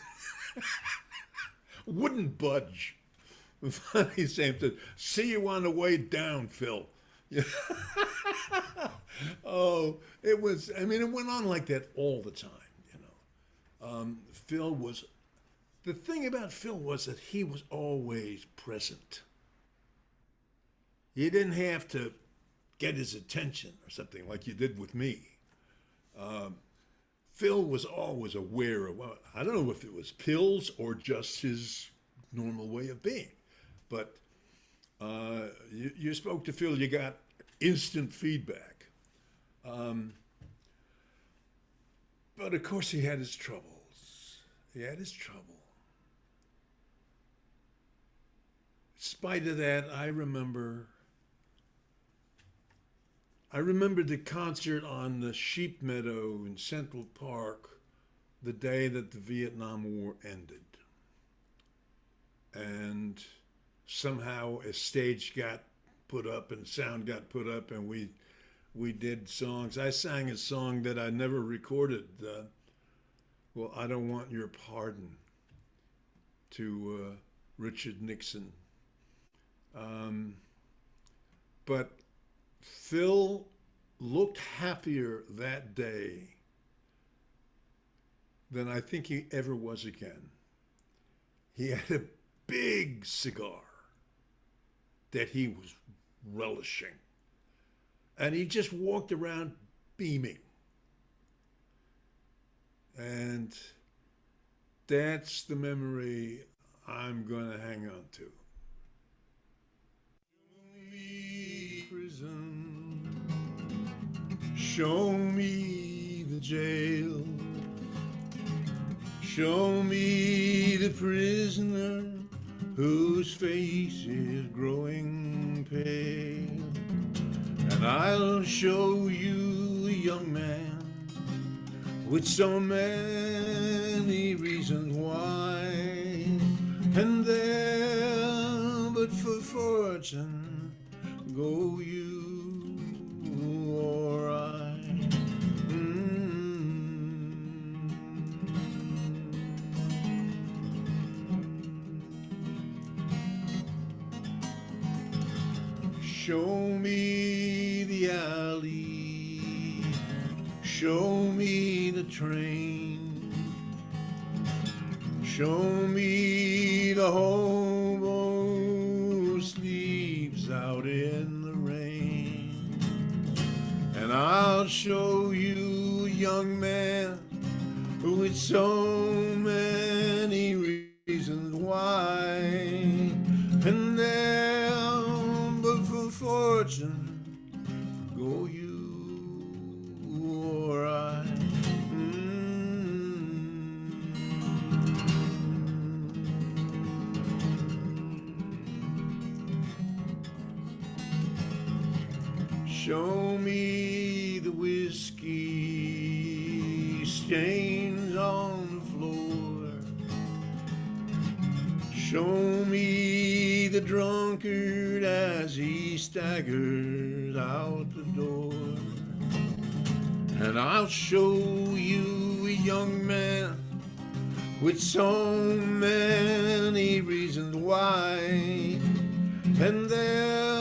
wouldn't budge. Finally, Sam said, "See you on the way down, Phil." Yeah. Oh, it was, I mean, it went on like that all the time, you know. Phil was, the thing about Phil was that he was always present. You didn't have to get his attention or something like you did with me. Phil was always aware of, well, I don't know if it was pills or just his normal way of being, but you spoke to Phil, you got instant feedback. But of course he had his troubles. He had his trouble. In spite of that, I remember the concert on the sheep meadow in Central Park the day that the Vietnam War ended. And somehow a stage got put up and sound got put up, and we did songs. I sang a song that I never recorded, well, I Don't Want Your Pardon, to Richard Nixon. But Phil looked happier that day than I think he ever was again. He had a big cigar that he was relishing. And he just walked around beaming. And that's the memory I'm going to hang on to. Prison, show me the jail, show me the prisoner whose face is growing pale, and I'll show you a young man with so many reasons why, and there but for fortune go you or I. Show me the alley, show me the train, show me the hobo sleeps out in the rain, and I'll show you a young man with so many reasons why, and there but for fortune go you or I. Show me the whiskey stains on the floor, show me the drunkard as he staggers out the door, and I'll show you a young man with so many reasons why, and there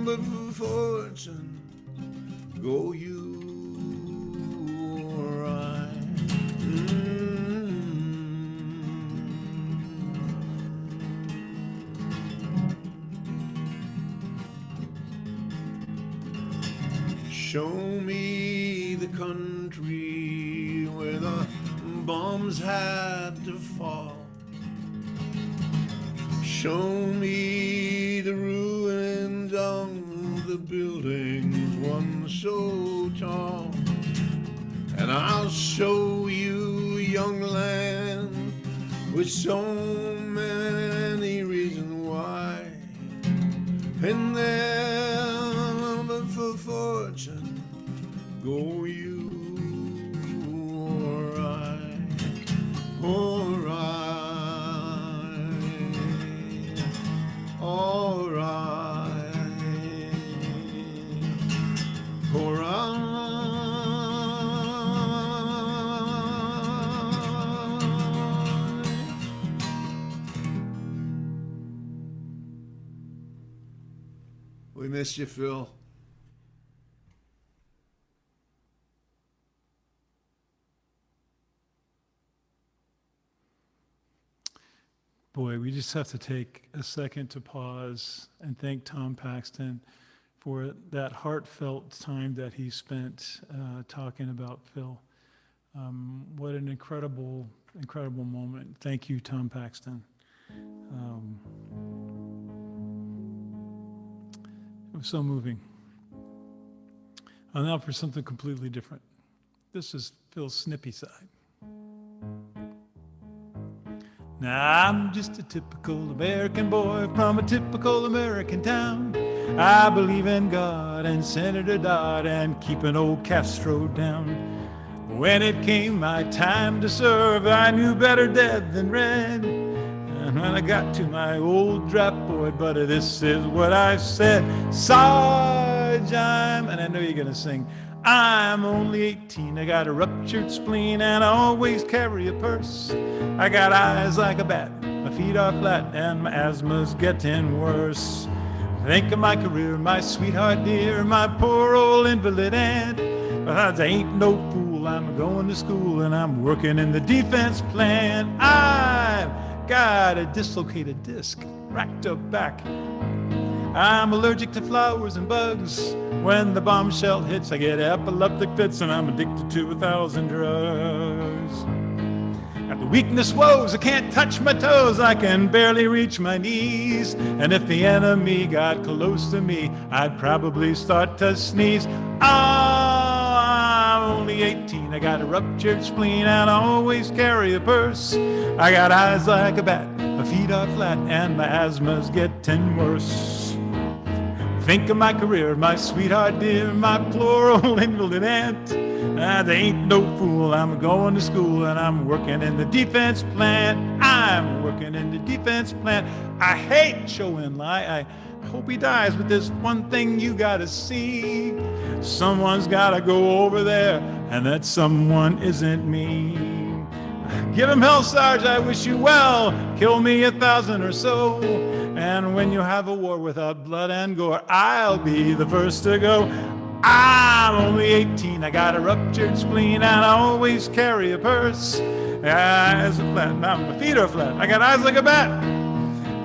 but for fortune go you or I. Show me the country where the bombs had to fall. Show me the ruins of the buildings once so tall. And I'll show you a young land with so many reasons why. And there but for fortune go you or I, or I, or I. We missed you, Phil. Boy, we just have to take a second to pause and thank Tom Paxton for that heartfelt time that he spent talking about Phil. What an incredible, incredible moment. Thank you, Tom Paxton. It was so moving. Now for something completely different. This is Phil's snippy side. Now I'm just a typical American boy from a typical American town. I believe in God and Senator Dodd and keeping old Castro down. When it came my time to serve, I knew better dead than red. And when I got to my old draft board, buddy, this is what I said. Sarge, and I know you're gonna sing, I'm only 18, I got a ruptured spleen, and I always carry a purse. I got eyes like a bat, my feet are flat, and my asthma's getting worse. Think of my career, my sweetheart dear, my poor old invalid aunt. But I ain't no fool, I'm going to school, and I'm working in the defense plant. I've got a dislocated disc, racked up back. I'm allergic to flowers and bugs. When the bombshell hits, I get epileptic fits, and I'm addicted to 1,000 drugs. Got the weakness woes, I can't touch my toes, I can barely reach my knees. And if the enemy got close to me, I'd probably start to sneeze. Oh, I'm only 18, I got a ruptured spleen, and I always carry a purse. I got eyes like a bat, my feet are flat, and my asthma's getting worse. Think of my career, my sweetheart dear, my poor old invalid aunt. I ain't no fool, I'm going to school, and I'm working in the defense plant. I'm working in the defense plant. I hate show and lie. I hope he dies, but there's one thing you gotta see. Someone's gotta go over there, and that someone isn't me. Give him hell, Sarge, I wish you well. Kill me 1,000 or so. And when you have a war without blood and gore, I'll be the first to go. I'm only 18, I got a ruptured spleen, and I always carry a purse. Eyes are flat, my feet are flat, I got eyes like a bat.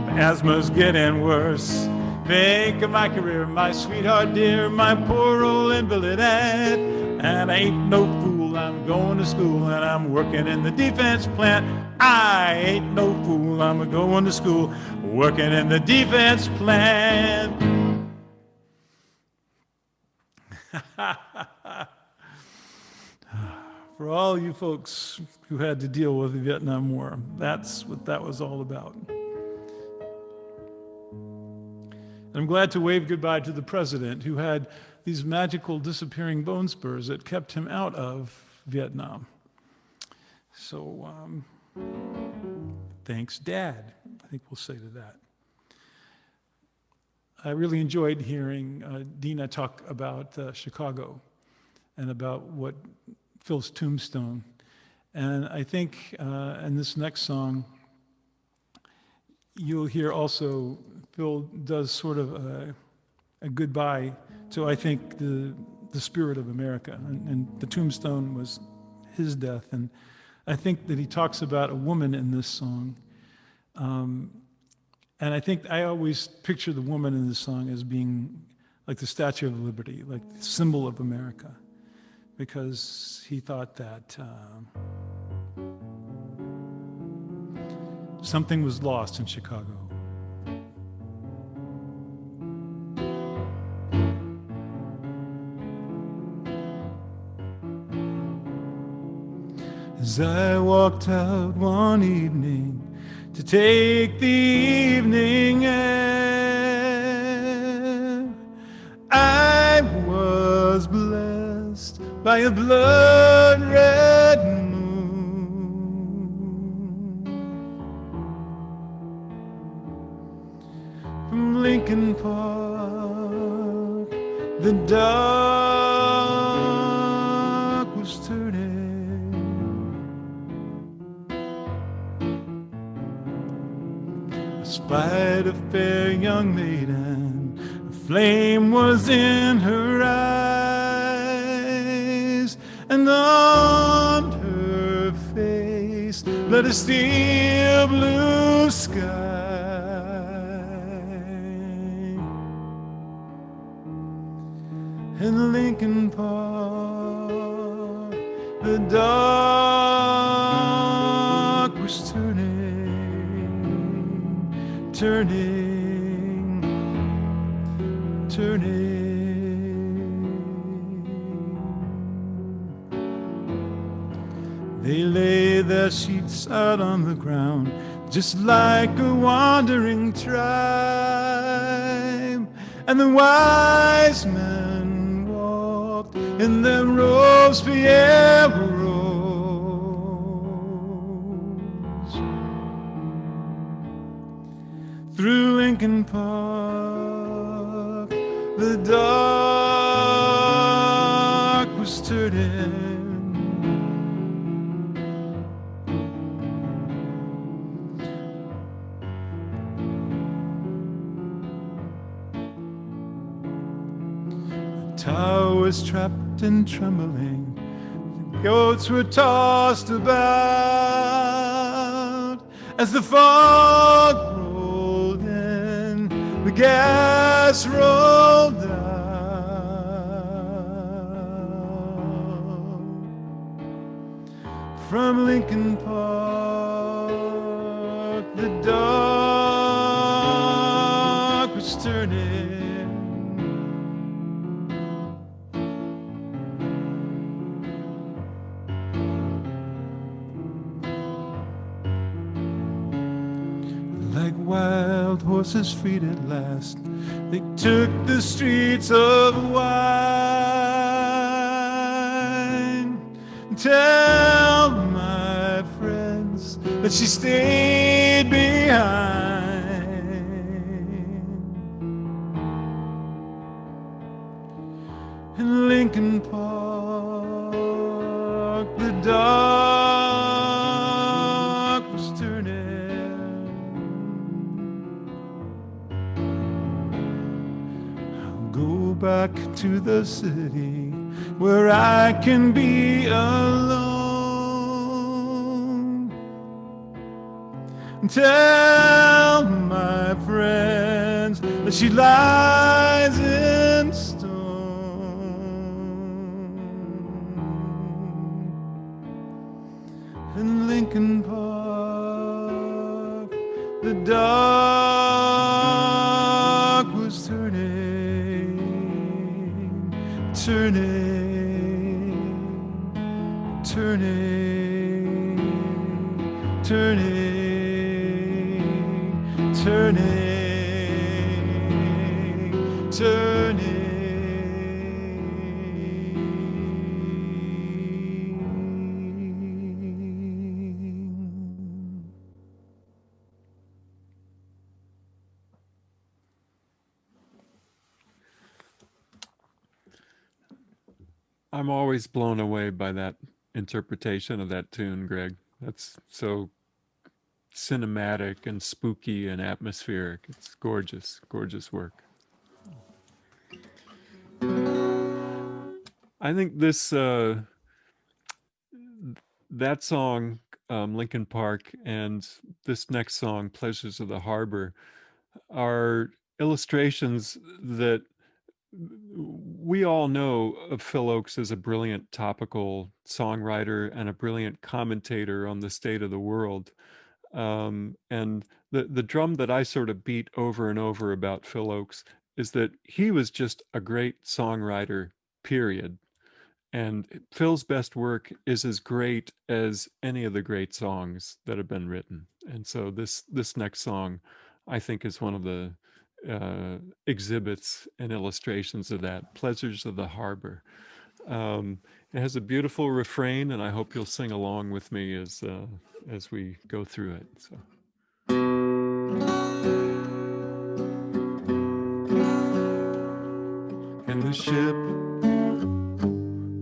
My asthma's getting worse. Think of my career, my sweetheart dear, my poor old invalid aunt. And I ain't no fool, I'm going to school, and I'm working in the defense plant. I ain't no fool, I'm going to school, working in the defense plant. For all you folks who had to deal with the Vietnam War, that's what that was all about. And I'm glad to wave goodbye to the president, who had these magical disappearing bone spurs that kept him out of Vietnam. So, thanks, Dad, I think we'll say to that. I really enjoyed hearing Deana talk about Chicago and about what Phil's tombstone. And I think in this next song, you'll hear also Phil does sort of a goodbye to, I think, the spirit of America. And the tombstone was his death. And I think that he talks about a woman in this song. And I think I always picture the woman in this song as being like the Statue of Liberty, like the symbol of America, because he thought that something was lost in Chicago. As I walked out one evening to take the evening air, I was blessed by a blood-red moon. From Lincoln Park, the dark was turning. Spied a fair young maiden flame was in her eyes, and on her face bled a steel blue sky. In Lincoln Park, the dark was turning, turning, turning. They lay their sheets out on the ground, just like a wandering tribe, and the wise men in their Robespierre robes through Lincoln Park. The dark was turning. The tower was trapped and trembling, the goats were tossed about as the fog rolled in, the gas rolled out. From Lincoln Park, the dark was turning. Wild horses freed at last, they took the streets of wine. Tell my friends that she stayed behind. In Lincoln Park, the dark was turning. Back to the city where I can be alone. Tell my friends that she lies in stone. In Lincoln Park, the dark was turning. Turning, turning, turning, turning, turning. I'm always blown away by that interpretation of that tune, Greg. That's so cinematic and spooky and atmospheric. It's gorgeous, gorgeous work. I think this that song, Lincoln Park, and this next song, Pleasures of the Harbor, are illustrations that we all know of Phil Ochs as a brilliant topical songwriter and a brilliant commentator on the state of the world. And the drum that I sort of beat over and over about Phil Ochs is that he was just a great songwriter, period. And Phil's best work is as great as any of the great songs that have been written. And so this next song, I think, is one of the exhibits and illustrations of that, Pleasures of the Harbor. It has a beautiful refrain, and I hope you'll sing along with me as we go through it. So. And the ship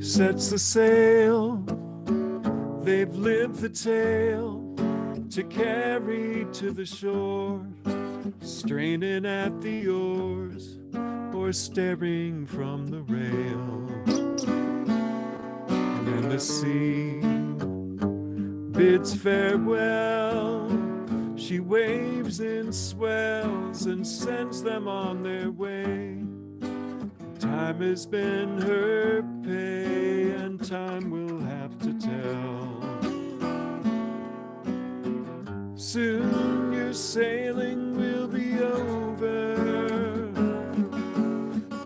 sets the sail, they've lived the tale to carry to the shore, straining at the oars, or or staring from the rail. And then the sea bids farewell. She waves in swells and sends them on their way. Time has been her pay, and time will have to tell. Soon your sailing will be over.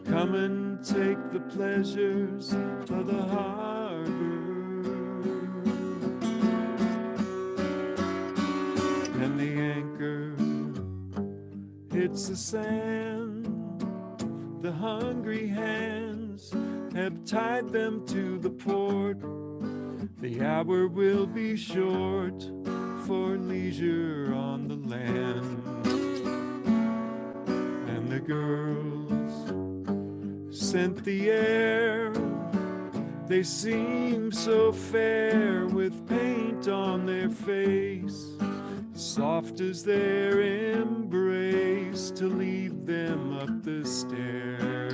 Come and take the pleasures of the harbor. And the anchor hits the sand. The hungry hands have tied them to the port. The hour will be short for leisure on the land. And the girls scent the air. They seem so fair with paint on their face, soft as their embrace to lead them up the stairs.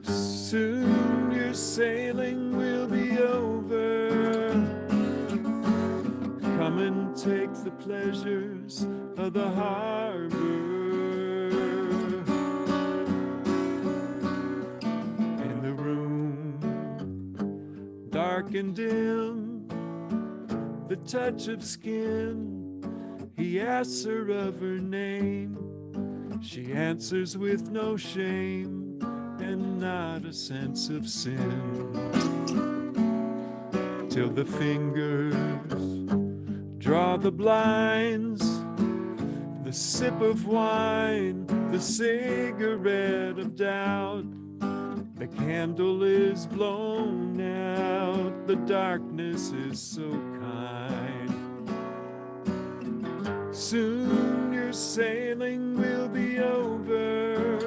Soon your sailing will be over. Come and take the pleasures of the harbor. In the room, dark and dim, the touch of skin, he asks her of her name. She answers with no shame and not a sense of sin. Till the fingers draw the blinds, the sip of wine, the cigarette of doubt. The candle is blown out, the darkness is so kind. Soon your sailing will be over.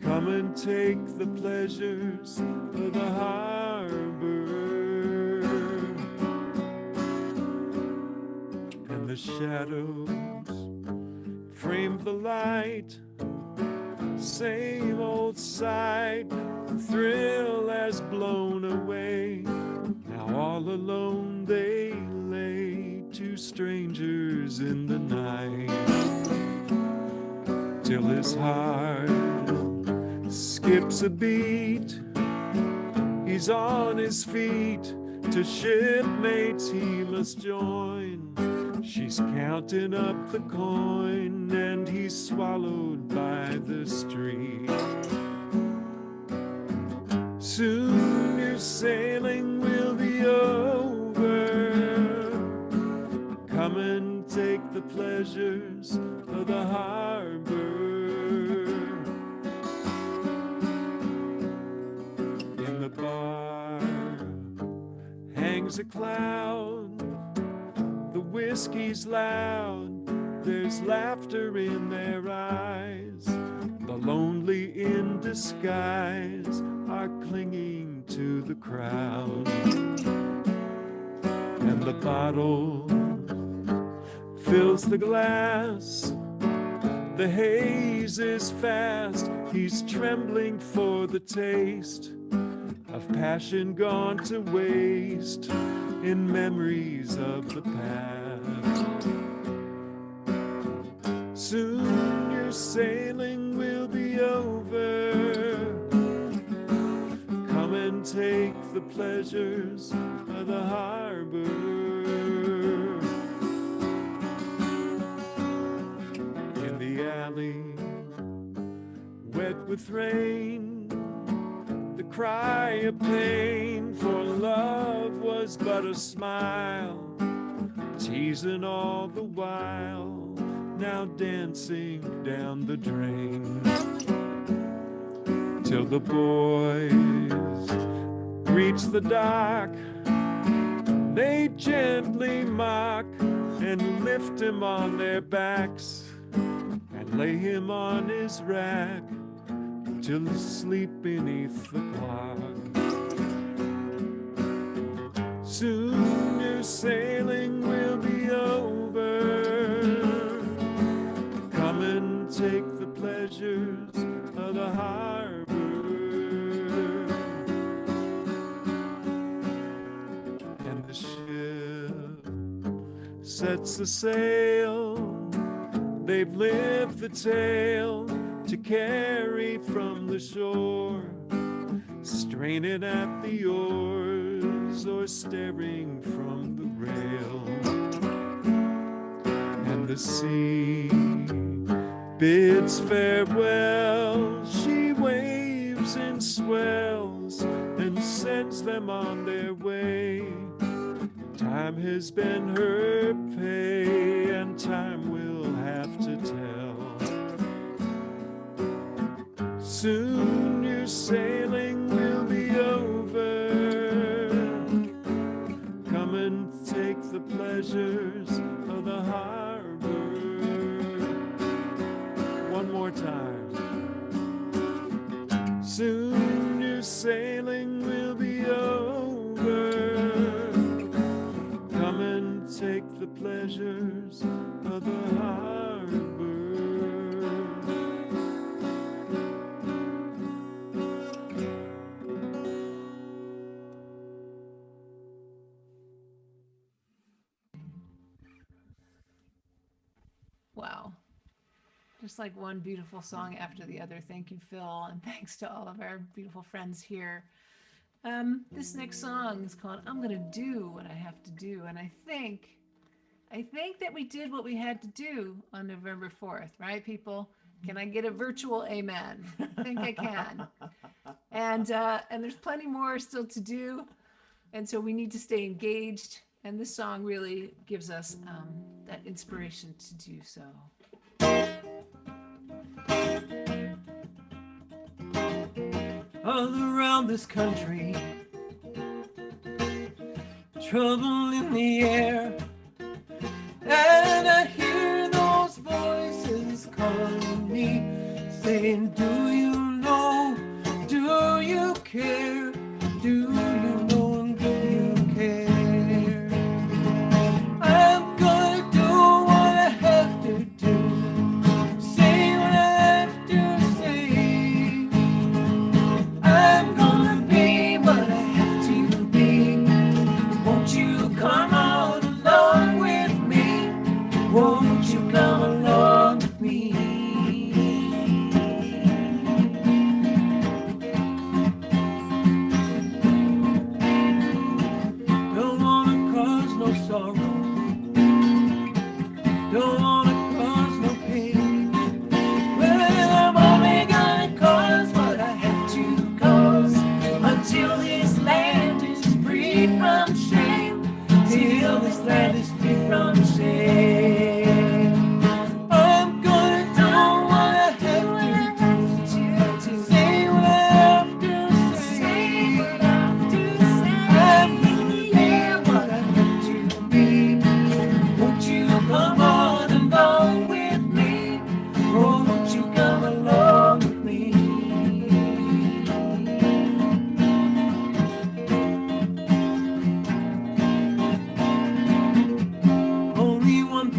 Come and take the pleasures of the harbor. And the shadows frame the light. Same old sight, the thrill has blown away. Now all alone they lay, two strangers in the night. Till his heart skips a beat, he's on his feet, to shipmates he must join. She's counting up the coin, and he's swallowed by the street. Soon your sailing will be over. Come and take the pleasures of the harbor. In the bar hangs a cloud. The whiskey's loud, there's laughter in their eyes. The lonely in disguise are clinging to the crowd. And the bottle fills the glass. The haze is fast, he's trembling for the taste of passion gone to waste in memories of the past. Soon your sailing will be over. Come and take the pleasures of the harbor. In the alley, wet with rain, the cry of pain for love was but a smile, teasing all the while, now dancing down the drain. Till the boys reach the dock, they gently mock and lift him on their backs and lay him on his rack till asleep beneath the clock. Soon your sailing will be over. Come and take the place sets the sail. They've lived the tale to carry from the shore, straining at the oars or staring from the rail. And the sea bids farewell. She waves in swells and sends them on their way. Time has been her pay, and time will have to tell. Soon your sailing will be over. Come and take the pleasures of the harbor. One more time. Soon your sailing will be over. Come and take the pleasures of the harbor. Wow. Just like one beautiful song after the other. Thank you, Phil, and thanks to all of our beautiful friends here. This next song is called I'm Gonna Do What I Have to Do, and I think that we did what we had to do on November 4th, right, people? Can I get a virtual amen? I think I can. And there's plenty more still to do, and so we need to stay engaged, and this song really gives us that inspiration to do so. All around this country, trouble in the air, and I hear those voices calling me, saying, do you know, do you care, do you know, and do you care? I'm gonna do what I have to do, say what I have to say. I'm gonna be what I have to be. Won't you come on along with me? Won't you come along with me? Don't wanna cause no sorrow. Don't wanna cause no pain. Well, I'm only gonna cause what I have to cause until this land is free from shame. Till this land is free from shame. I'm gonna do what I have to do, say what I have to say. I'm gonna be what I have to be. Won't you come on along with me? Won't you come along with me? Only one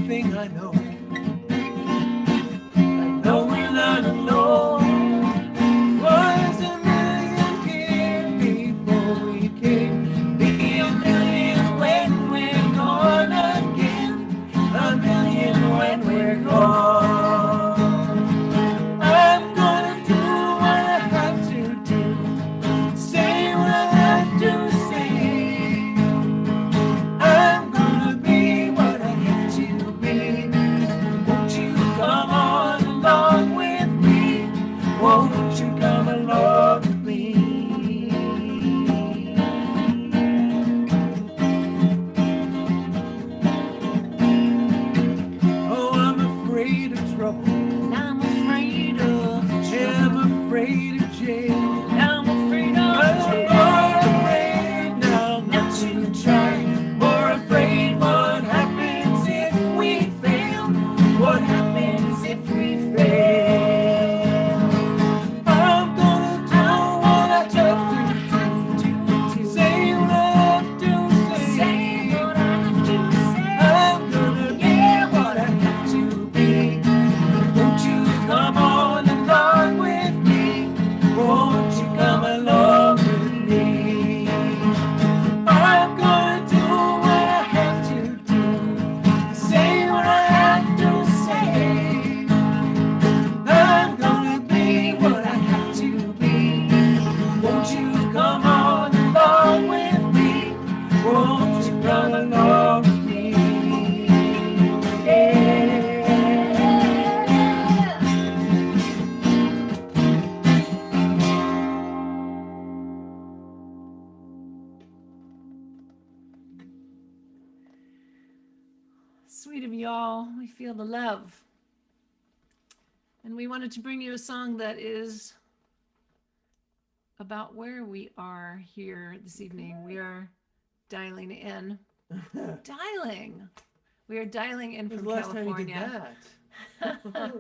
Sweet of y'all. We feel the love. And we wanted to bring you a song that is about where we are here this evening. We are dialing in. Dialing. We are dialing in from last California. time you did that?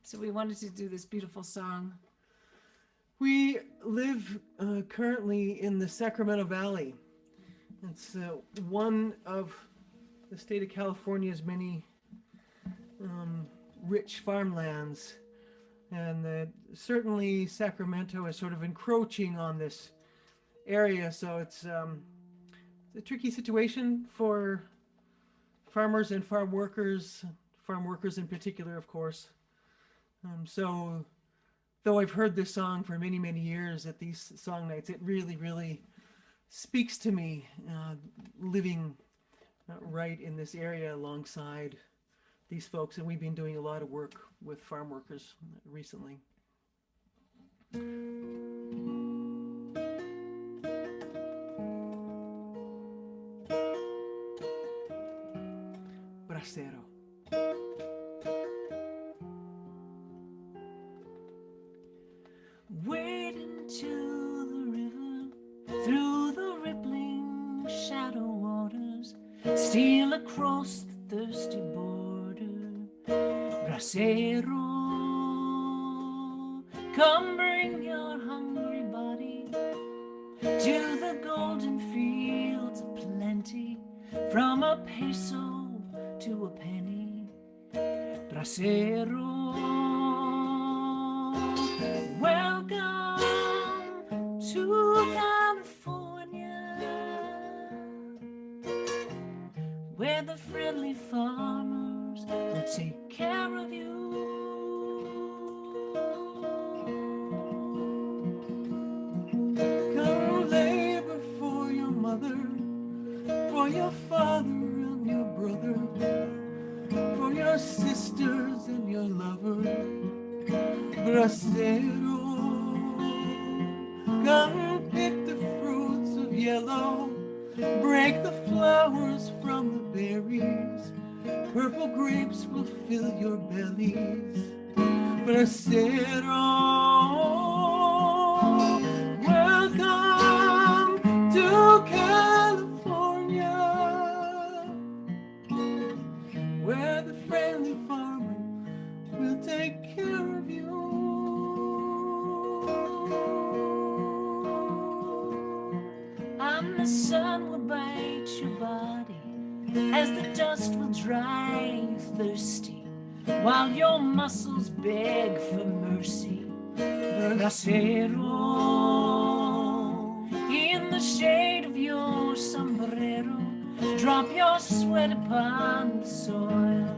So we wanted to do this beautiful song. We live currently in the Sacramento Valley. It's one of the state of California's many rich farmlands. And certainly Sacramento is sort of encroaching on this area. So it's a tricky situation for farmers and farm workers in particular, of course. So though I've heard this song for many, many years at these song nights, it really, really speaks to me living right in this area alongside these folks. And we've been doing a lot of work with farm workers recently. Bracero. Wade into the river, through the rippling shadow waters, steal across the thirsty border. Bracero, come bring your hungry body to the golden fields of plenty, from a peso to a penny. Bracero, welcome to California, where the friendly farmers will take care of you. Come labor for your mother, for your father and your brother, for your sisters and your lover. Bracero, come pick the fruits of yellow, break the flowers from the berries, purple grapes will fill your bellies. Bracero, welcome to California, where the friendly farmer will take care of you. And the sun will bite your body as the dust will dry you thirsty, while your muscles beg for mercy. Bracero, in the shade of your sombrero, drop your sweat upon the soil,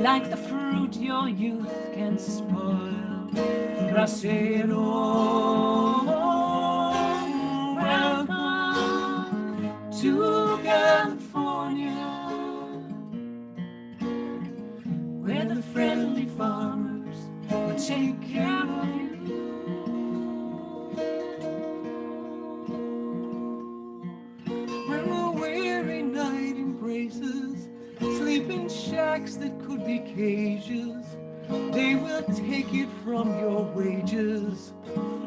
like the fruit your youth can spoil. Bracero, welcome to California, where the friendly farmers will take care of you. When the weary night embraces, sleep in shacks that could be cages, they will take it from your wages.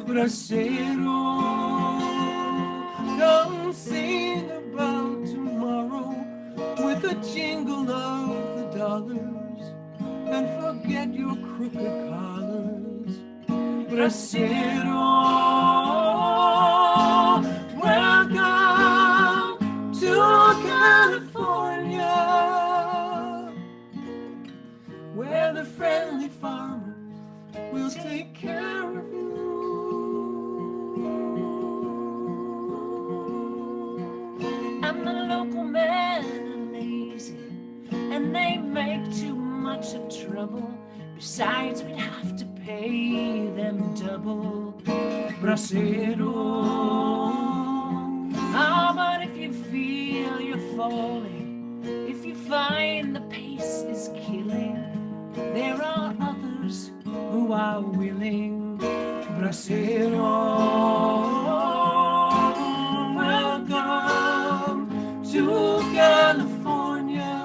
Bracero, come sing about tomorrow with a jingle of the dollars, and forget your crooked collars. Bracero, welcome to California, where the friendly farmers will take care of you. And the local men are lazy, and they make too much of trouble. Besides, we'd have to pay them double. Bracero, ah, but if you feel you're falling, if you find the pace is killing, there are others who are willing. Bracero, welcome to California,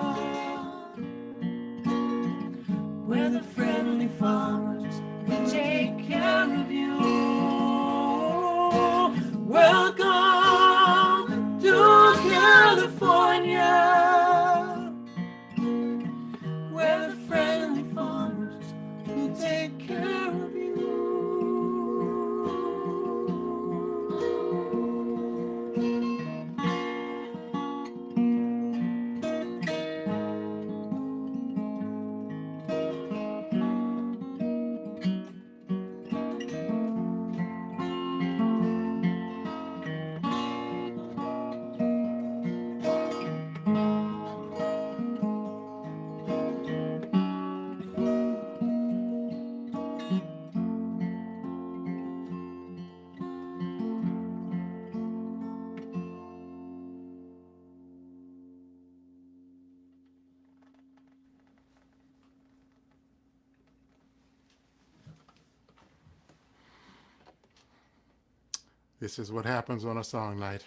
This is what happens on a song night.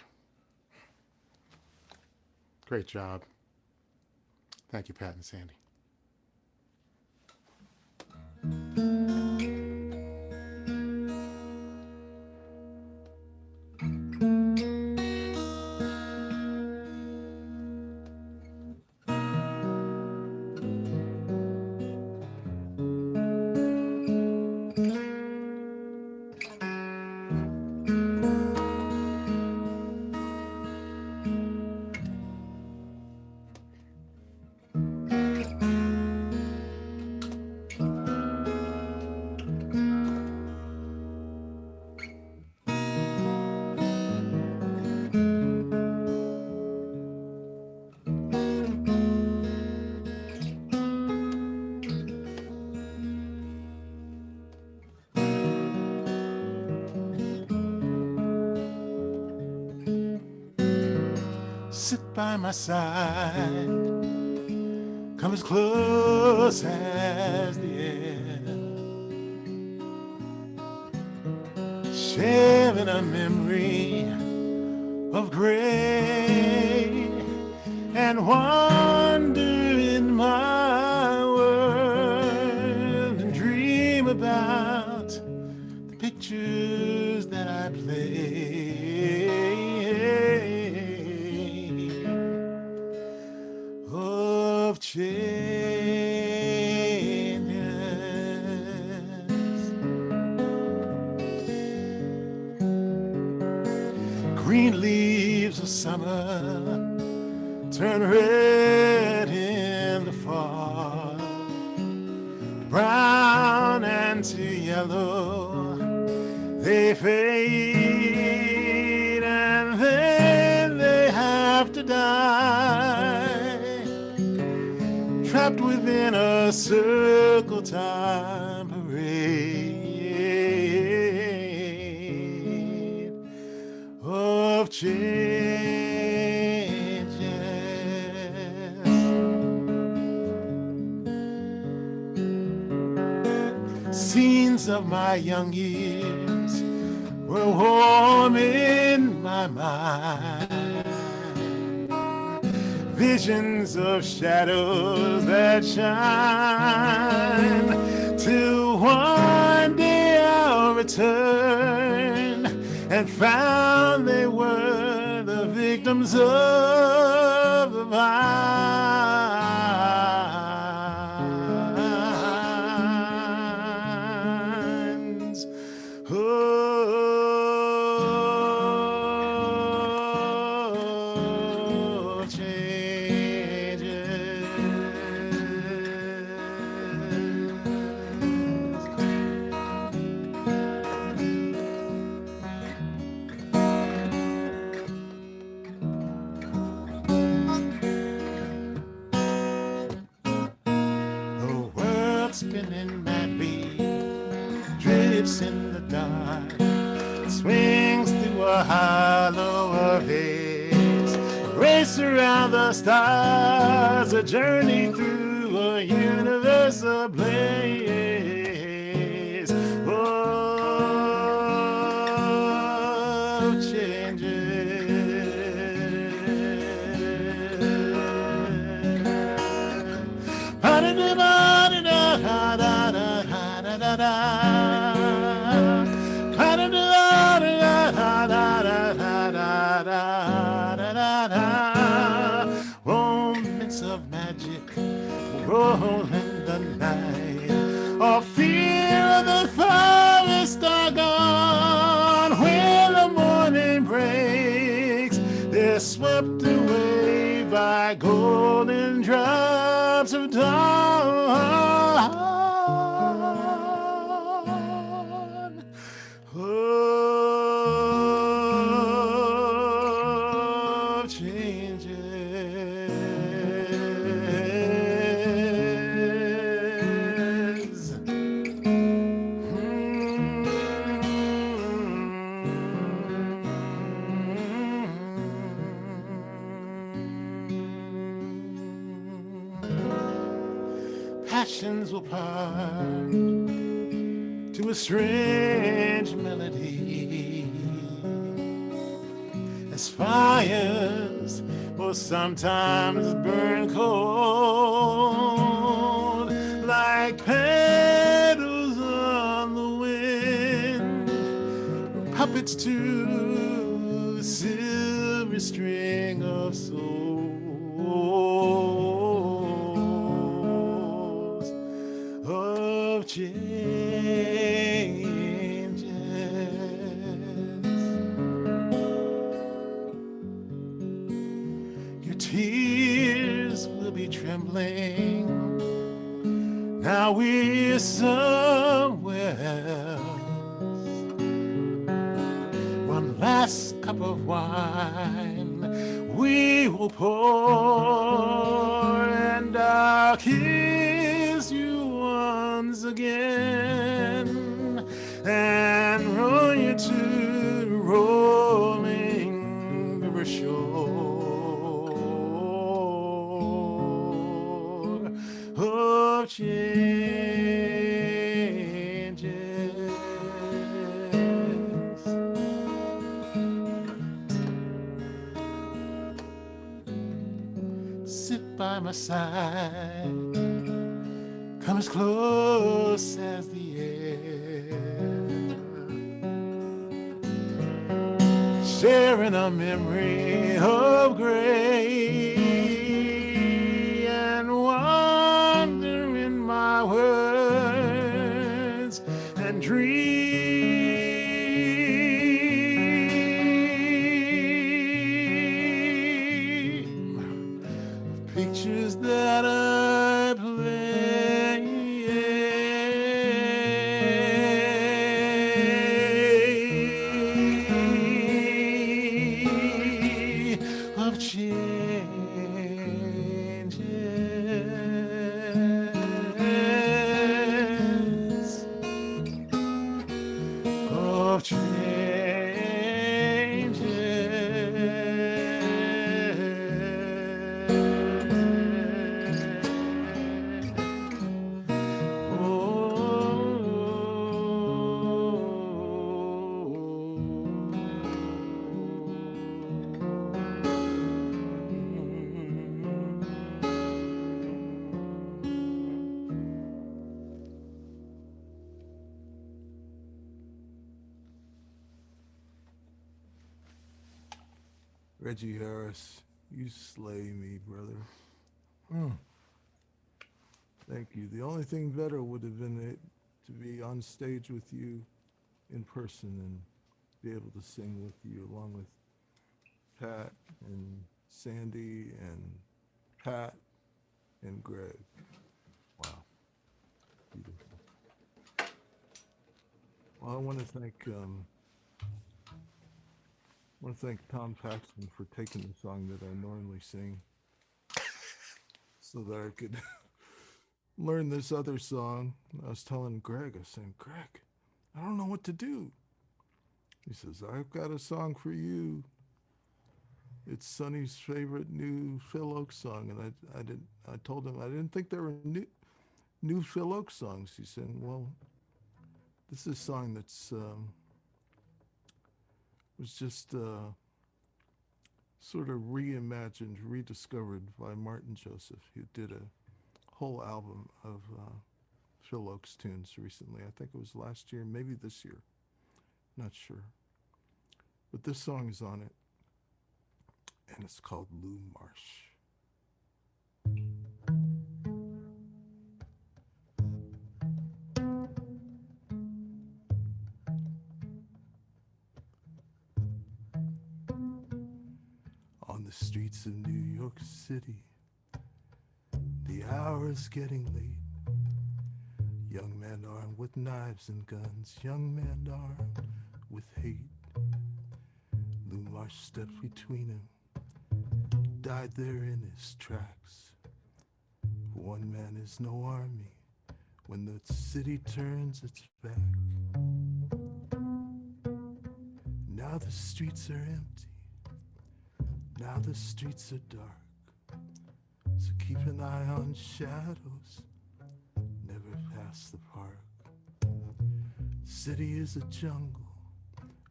Great job. Thank you, Pat and Sandy. Sit by my side, come as close as the air, sharing a memory of gray and wander in my world and dream about the pictures that I play. Of changes, green leaves of summer turn red in the fall, brown and to yellow they fade, and then they have to die, trapped within a circle time parade of changes. Scenes of my young years were warm in my mind, visions of shadows that shine, till one day I'll return and found they were the victims of the vines. Spinning madly, drifts in the dark, swings through a hollow of haze, race around the stars, a journey through a universe ablaze. Oh, changes. Moments of magic roll in the night, or fear of the forest are gone. When the morning breaks, they're swept away by golden drops of dawn. Passions will part to a strange melody, as fires will sometimes burn cold like petals on the wind, or puppets to a silver string of souls of changes. Your tears will be trembling. Now we're somewhere else. One last cup of wine we will pour, and I'll kiss you once again and roll you to the rolling river shore of changes. Sit by my side, come as close as the air, sharing a memory of gray and wander in my words and dream of pictures that I play of changes, of Reggie Harris, you slay me, brother. Thank you. The only thing better would have been it to be on stage with you in person and be able to sing with you along with Pat and Sandy and Pat and Greg. Wow. Beautiful. Well, I want to thank Tom Paxton for taking the song that I normally sing so that I could learn this other song. I was telling Greg, I was saying, Greg, I don't know what to do. He says, I've got a song for you. It's Sonny's favorite new Phil Ochs song. And I told him I didn't think there were new Phil Ochs songs. He said, well, this is a song that's was just sort of reimagined, rediscovered by Martin Joseph, who did a whole album of Phil Ochs tunes recently. I think it was last year, maybe this year. Not sure. But this song is on it, and it's called Lou Marsh. On the streets of New York City, the hour is getting late. Young men armed with knives and guns, young men armed with hate. Lou Marsh stepped between them, died there in his tracks. One man is no army when the city turns its back. Now the streets are empty. Now the streets are dark, so keep an eye on shadows, never pass the park. City is a jungle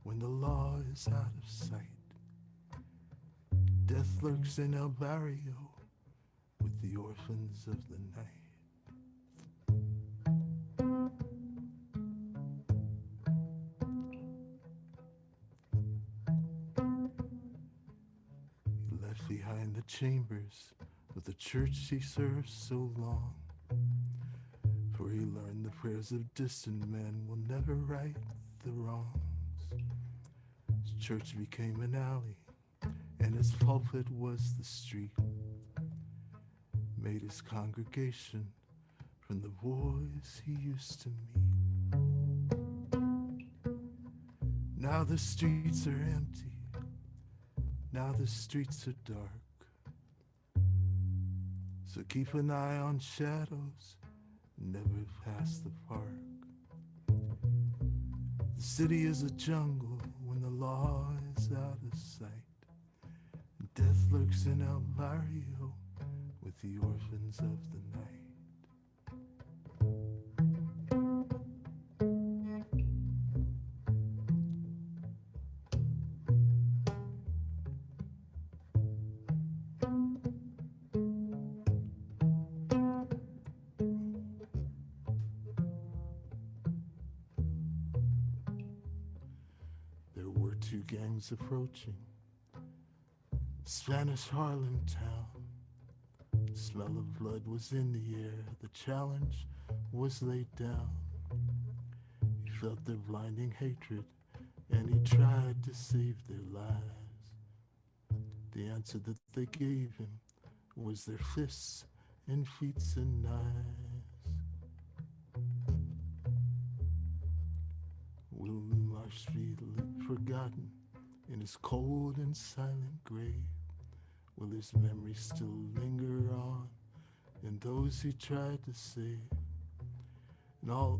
when the law is out of sight. Death lurks in El Barrio with the orphans of the night. He left behind the chambers of the church he served so long, for he learned the prayers of distant men will never right the wrongs. His church became an alley, and his pulpit was the street. Made his congregation from the boys he used to meet. Now the streets are empty, now the streets are dark. So keep an eye on shadows, never pass the park. The city is a jungle when the law is out of sight. And death lurks in El Barrio with the orphans of the night. There were two gangs approaching Spanish Harlem town. The smell of blood was in the air, the challenge was laid down. He felt their blinding hatred, and he tried to save their lives. The answer that they gave him was their fists and feet and knives. Will Marsh be forgotten in his cold and silent grave? Will his memory still linger on in those he tried to save? And all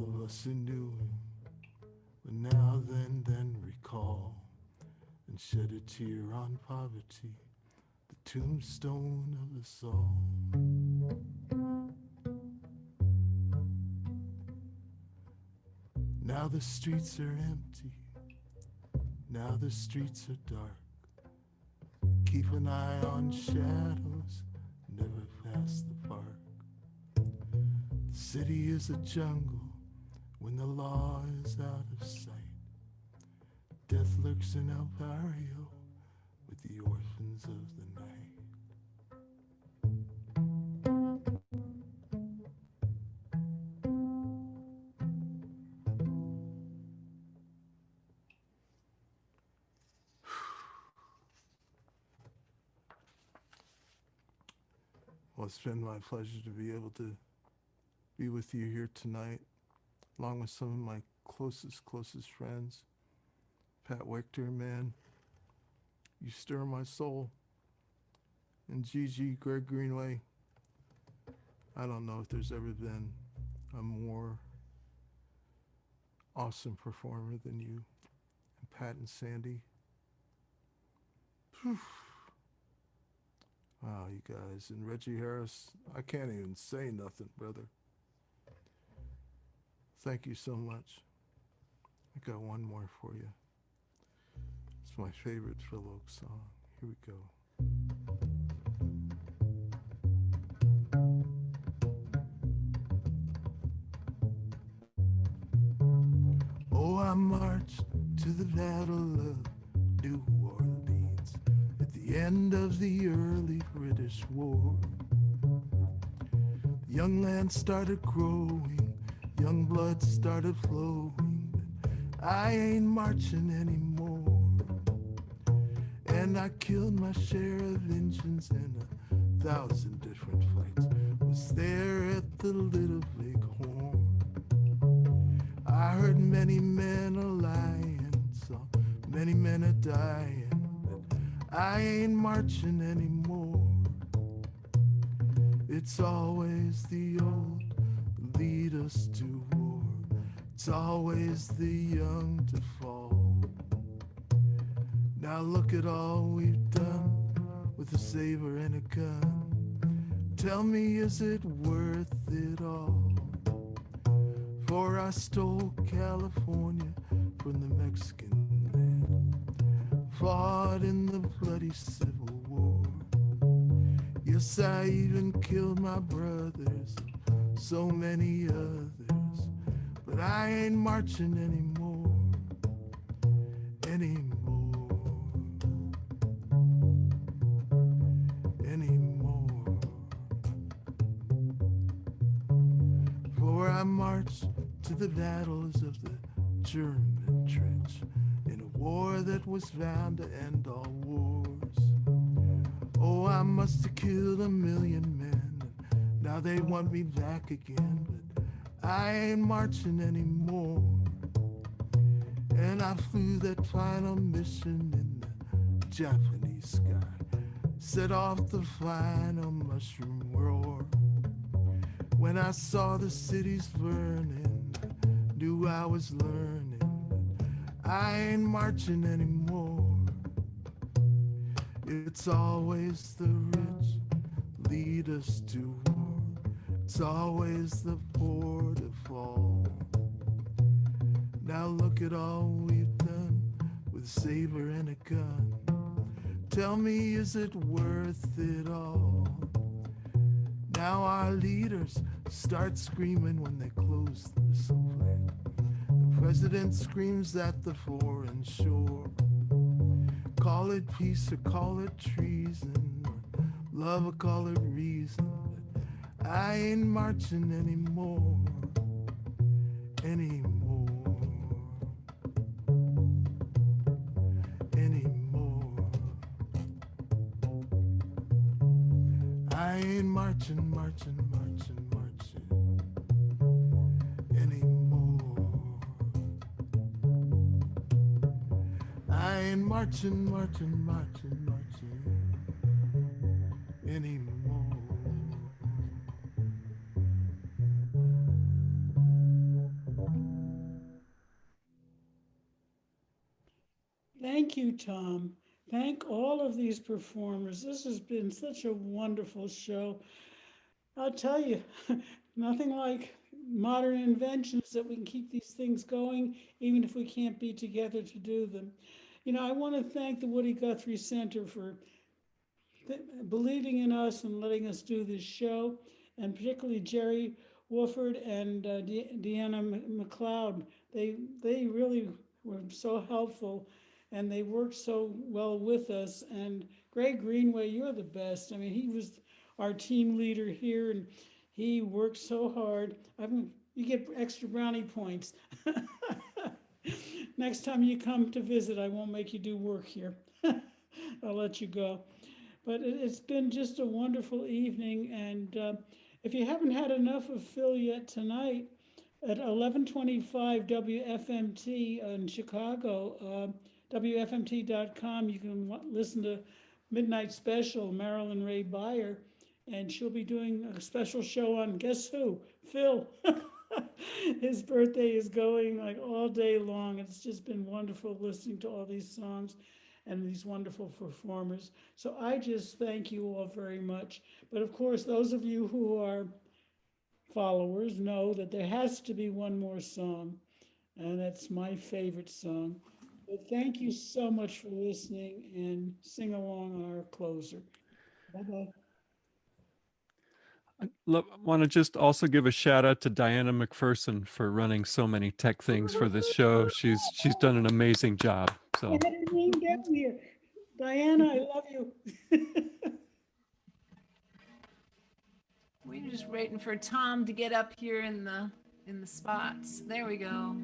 of us who knew him will now then recall and shed a tear on poverty, the tombstone of us all. Now the streets are empty, now the streets are dark. Keep an eye on shadows, never pass the park. The city is a jungle when the law is out of sight. Death lurks in El Barrio with the orphans of the night. Well, it's been my pleasure to be able to be with you here tonight, along with some of my closest friends. Pat Wictor, man, you stir my soul. And Gigi, Greg Greenway, I don't know if there's ever been a more awesome performer than you. And Pat and Sandy. Whew. Wow, you guys. And Reggie Harris, I can't even say nothing, brother. Thank you so much. I got one more for you. It's my favorite Phil Ochs song. Here we go. Oh, I marched to the Battle of New Orleans at the end of the early British War. The young land started growing, young blood started flowing, but I ain't marching anymore. And I killed my share of Injuns in 1,000 different fights. Was there at the Little Big Horn. I heard many men a lying, saw many men a dying, but I ain't marching anymore. It's always the old lead us to war. It's always the young to fall. Now look at all we've done with a saber and a gun. Tell me, is it worth it all? For I stole California from the Mexican land, fought in the bloody Civil Yes, I even killed my brothers, so many others, but I ain't marching anymore, anymore, anymore. For I marched to the battles of the German trench in a war that was bound to end all wars. Oh, I must have killed 1,000,000 men. Now they want me back again, but I ain't marching anymore. And I flew that final mission in the Japanese sky, set off the final mushroom roar. When I saw the cities burning, I knew I was learning, but I ain't marching anymore. It's always the rich lead us to war. It's always the poor to fall. Now look at all we've done with a saber and a gun. Tell me, is it worth it all? Now our leaders start screaming when they close the missile plant. The president screams at the foreign shore. Call it peace or call it treason, or love or call it reason, but I ain't marching anymore, anymore, anymore. I ain't marching, marching, marching, marching anymore. I ain't marching, marching, marching, marching anymore. Thank you, Tom. Thank all of these performers. This has been such a wonderful show. I'll tell you, nothing like modern inventions that we can keep these things going, even if we can't be together to do them. You know, I want to thank the Woody Guthrie Center for believing in us and letting us do this show, and particularly Jerry Wolford and Deana McLeod. They really were so helpful, and they worked so well with us. And Greg Greenway, you're the best. I mean, he was our team leader here, and he worked so hard. You get extra brownie points. Next time you come to visit, I won't make you do work here. I'll let you go. But it's been just a wonderful evening. And if you haven't had enough of Phil yet tonight, at 11:25 WFMT in Chicago, WFMT.com, you can listen to Midnight Special, Marilyn Ray Beyer, and she'll be doing a special show on, guess who? Phil. His birthday is going like all day long. It's just been wonderful listening to all these songs and these wonderful performers. So I just thank you all very much. But of course, those of you who are followers know that there has to be one more song, and that's my favorite song. But thank you so much for listening, and sing along on our closer. Bye-bye. I want to just also give a shout out to Diana McPherson for running so many tech things for this show. She's done an amazing job. So I had her name down here. Diana, I love you. We're just waiting for Tom to get up here in the spots. There we go.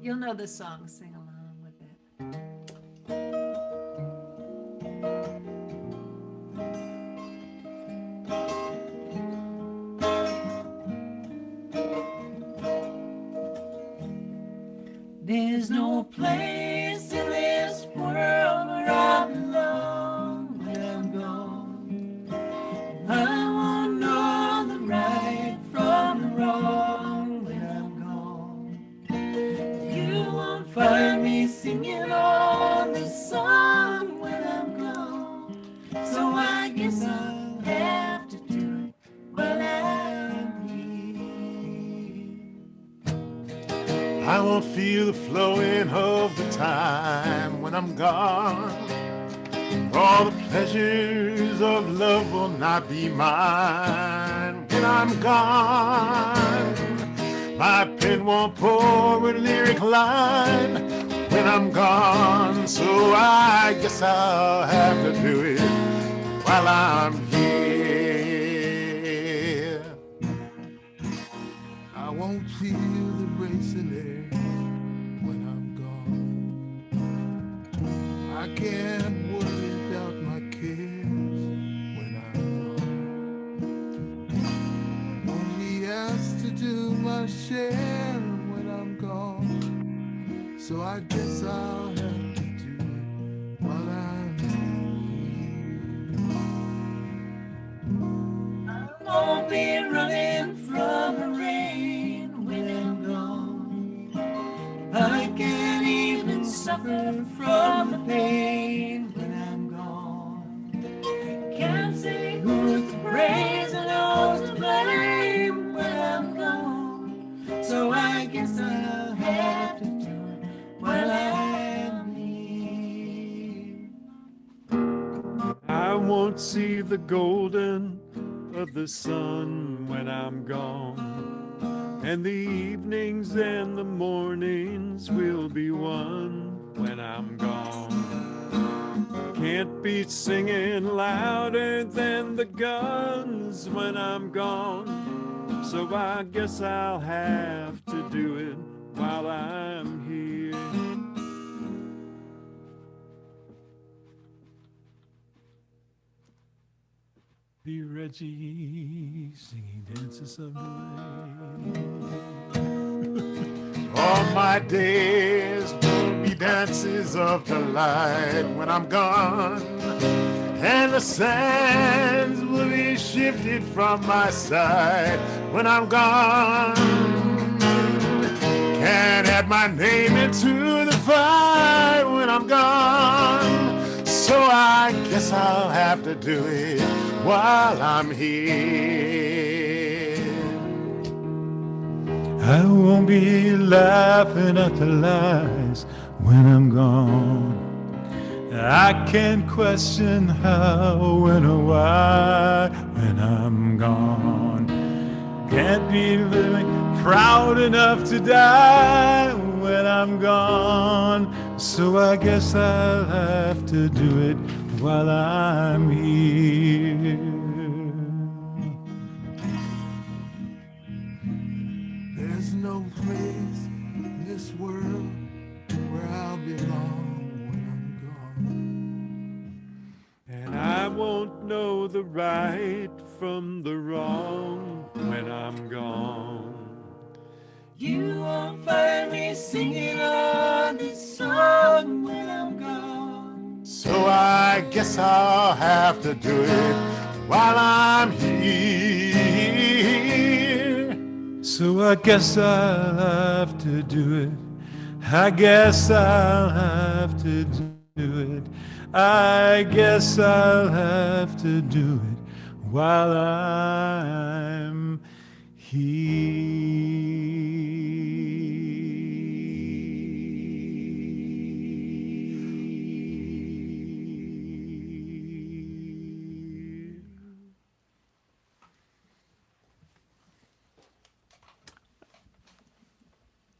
You'll know this song. Sing along with it. There's no place in this world where I belong when I'm gone. I won't know the right from the wrong when I'm gone. You won't find me singing on this song when I'm gone. So I guess I'll have to do it while I'm here. I won't feel the flowing of the time when I'm gone. All the pleasures of love will not be mine when I'm gone. My pen won't pour a lyric line when I'm gone, so I guess I'll have to do it while I'm here. I won't feel the racing air when I'm gone. I can't worry about my cares when I'm gone. Only asked to do my share when I'm gone. So I guess I'll have to do it while I'm here. I won't be running from the rain when I'm gone. I can't even suffer from the pain when I'm gone. Can't say who's to praise and who's to blame when I'm gone. So I guess I'll have to while I'm here. I won't see the golden of the sun when I'm gone, and the evenings and the mornings will be one when I'm gone. Can't be singing louder than the guns when I'm gone, so I guess I'll have to do it while I'm here. Be Reggie singing dances of delight. all my days will be dances of delight when I'm gone, and the sands will be shifted from my side when I'm gone. Can't add my name into the fire when I'm gone, so I guess I'll have to do it while I'm here. I won't be laughing at the lies when I'm gone. I can't question how, when, or why when I'm gone. Can't be living proud enough to die when I'm gone. So I guess I'll have to do it while I'm here. There's no place in this world where I'll belong when I'm gone. And I won't know the right from the wrong when I'm gone. You won't find me singing on this song when I'm gone. So I guess I'll have to do it while I'm here. So I guess I'll have to do it. I guess I'll have to do it. I guess I'll have to do it while I'm here.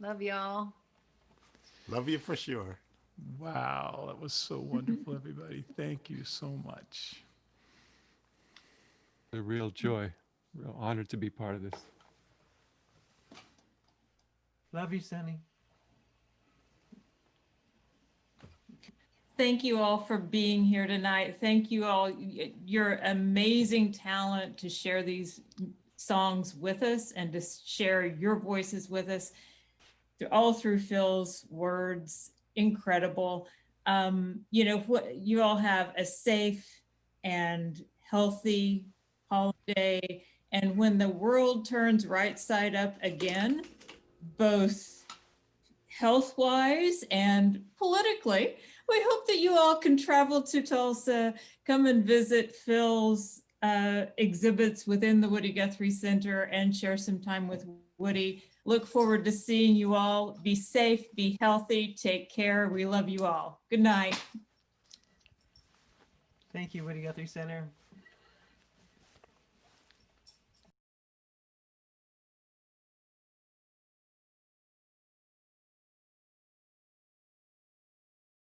Love y'all. Love you for sure. Wow, that was so wonderful, everybody. Thank you so much. A real joy, real honor to be part of this. Love you, Sonny. Thank you all for being here tonight. Thank you all. You're amazing talent to share these songs with us and to share your voices with us. All through Phil's words, incredible. You know, what you all have a safe and healthy holiday. And when the world turns right side up again, both health-wise and politically, we hope that you all can travel to Tulsa, come and visit Phil's exhibits within the Woody Guthrie Center and share some time with Woody. Look forward to seeing you all. Be safe, be healthy, take care. We love you all. Good night. Thank you, Woody Guthrie Center.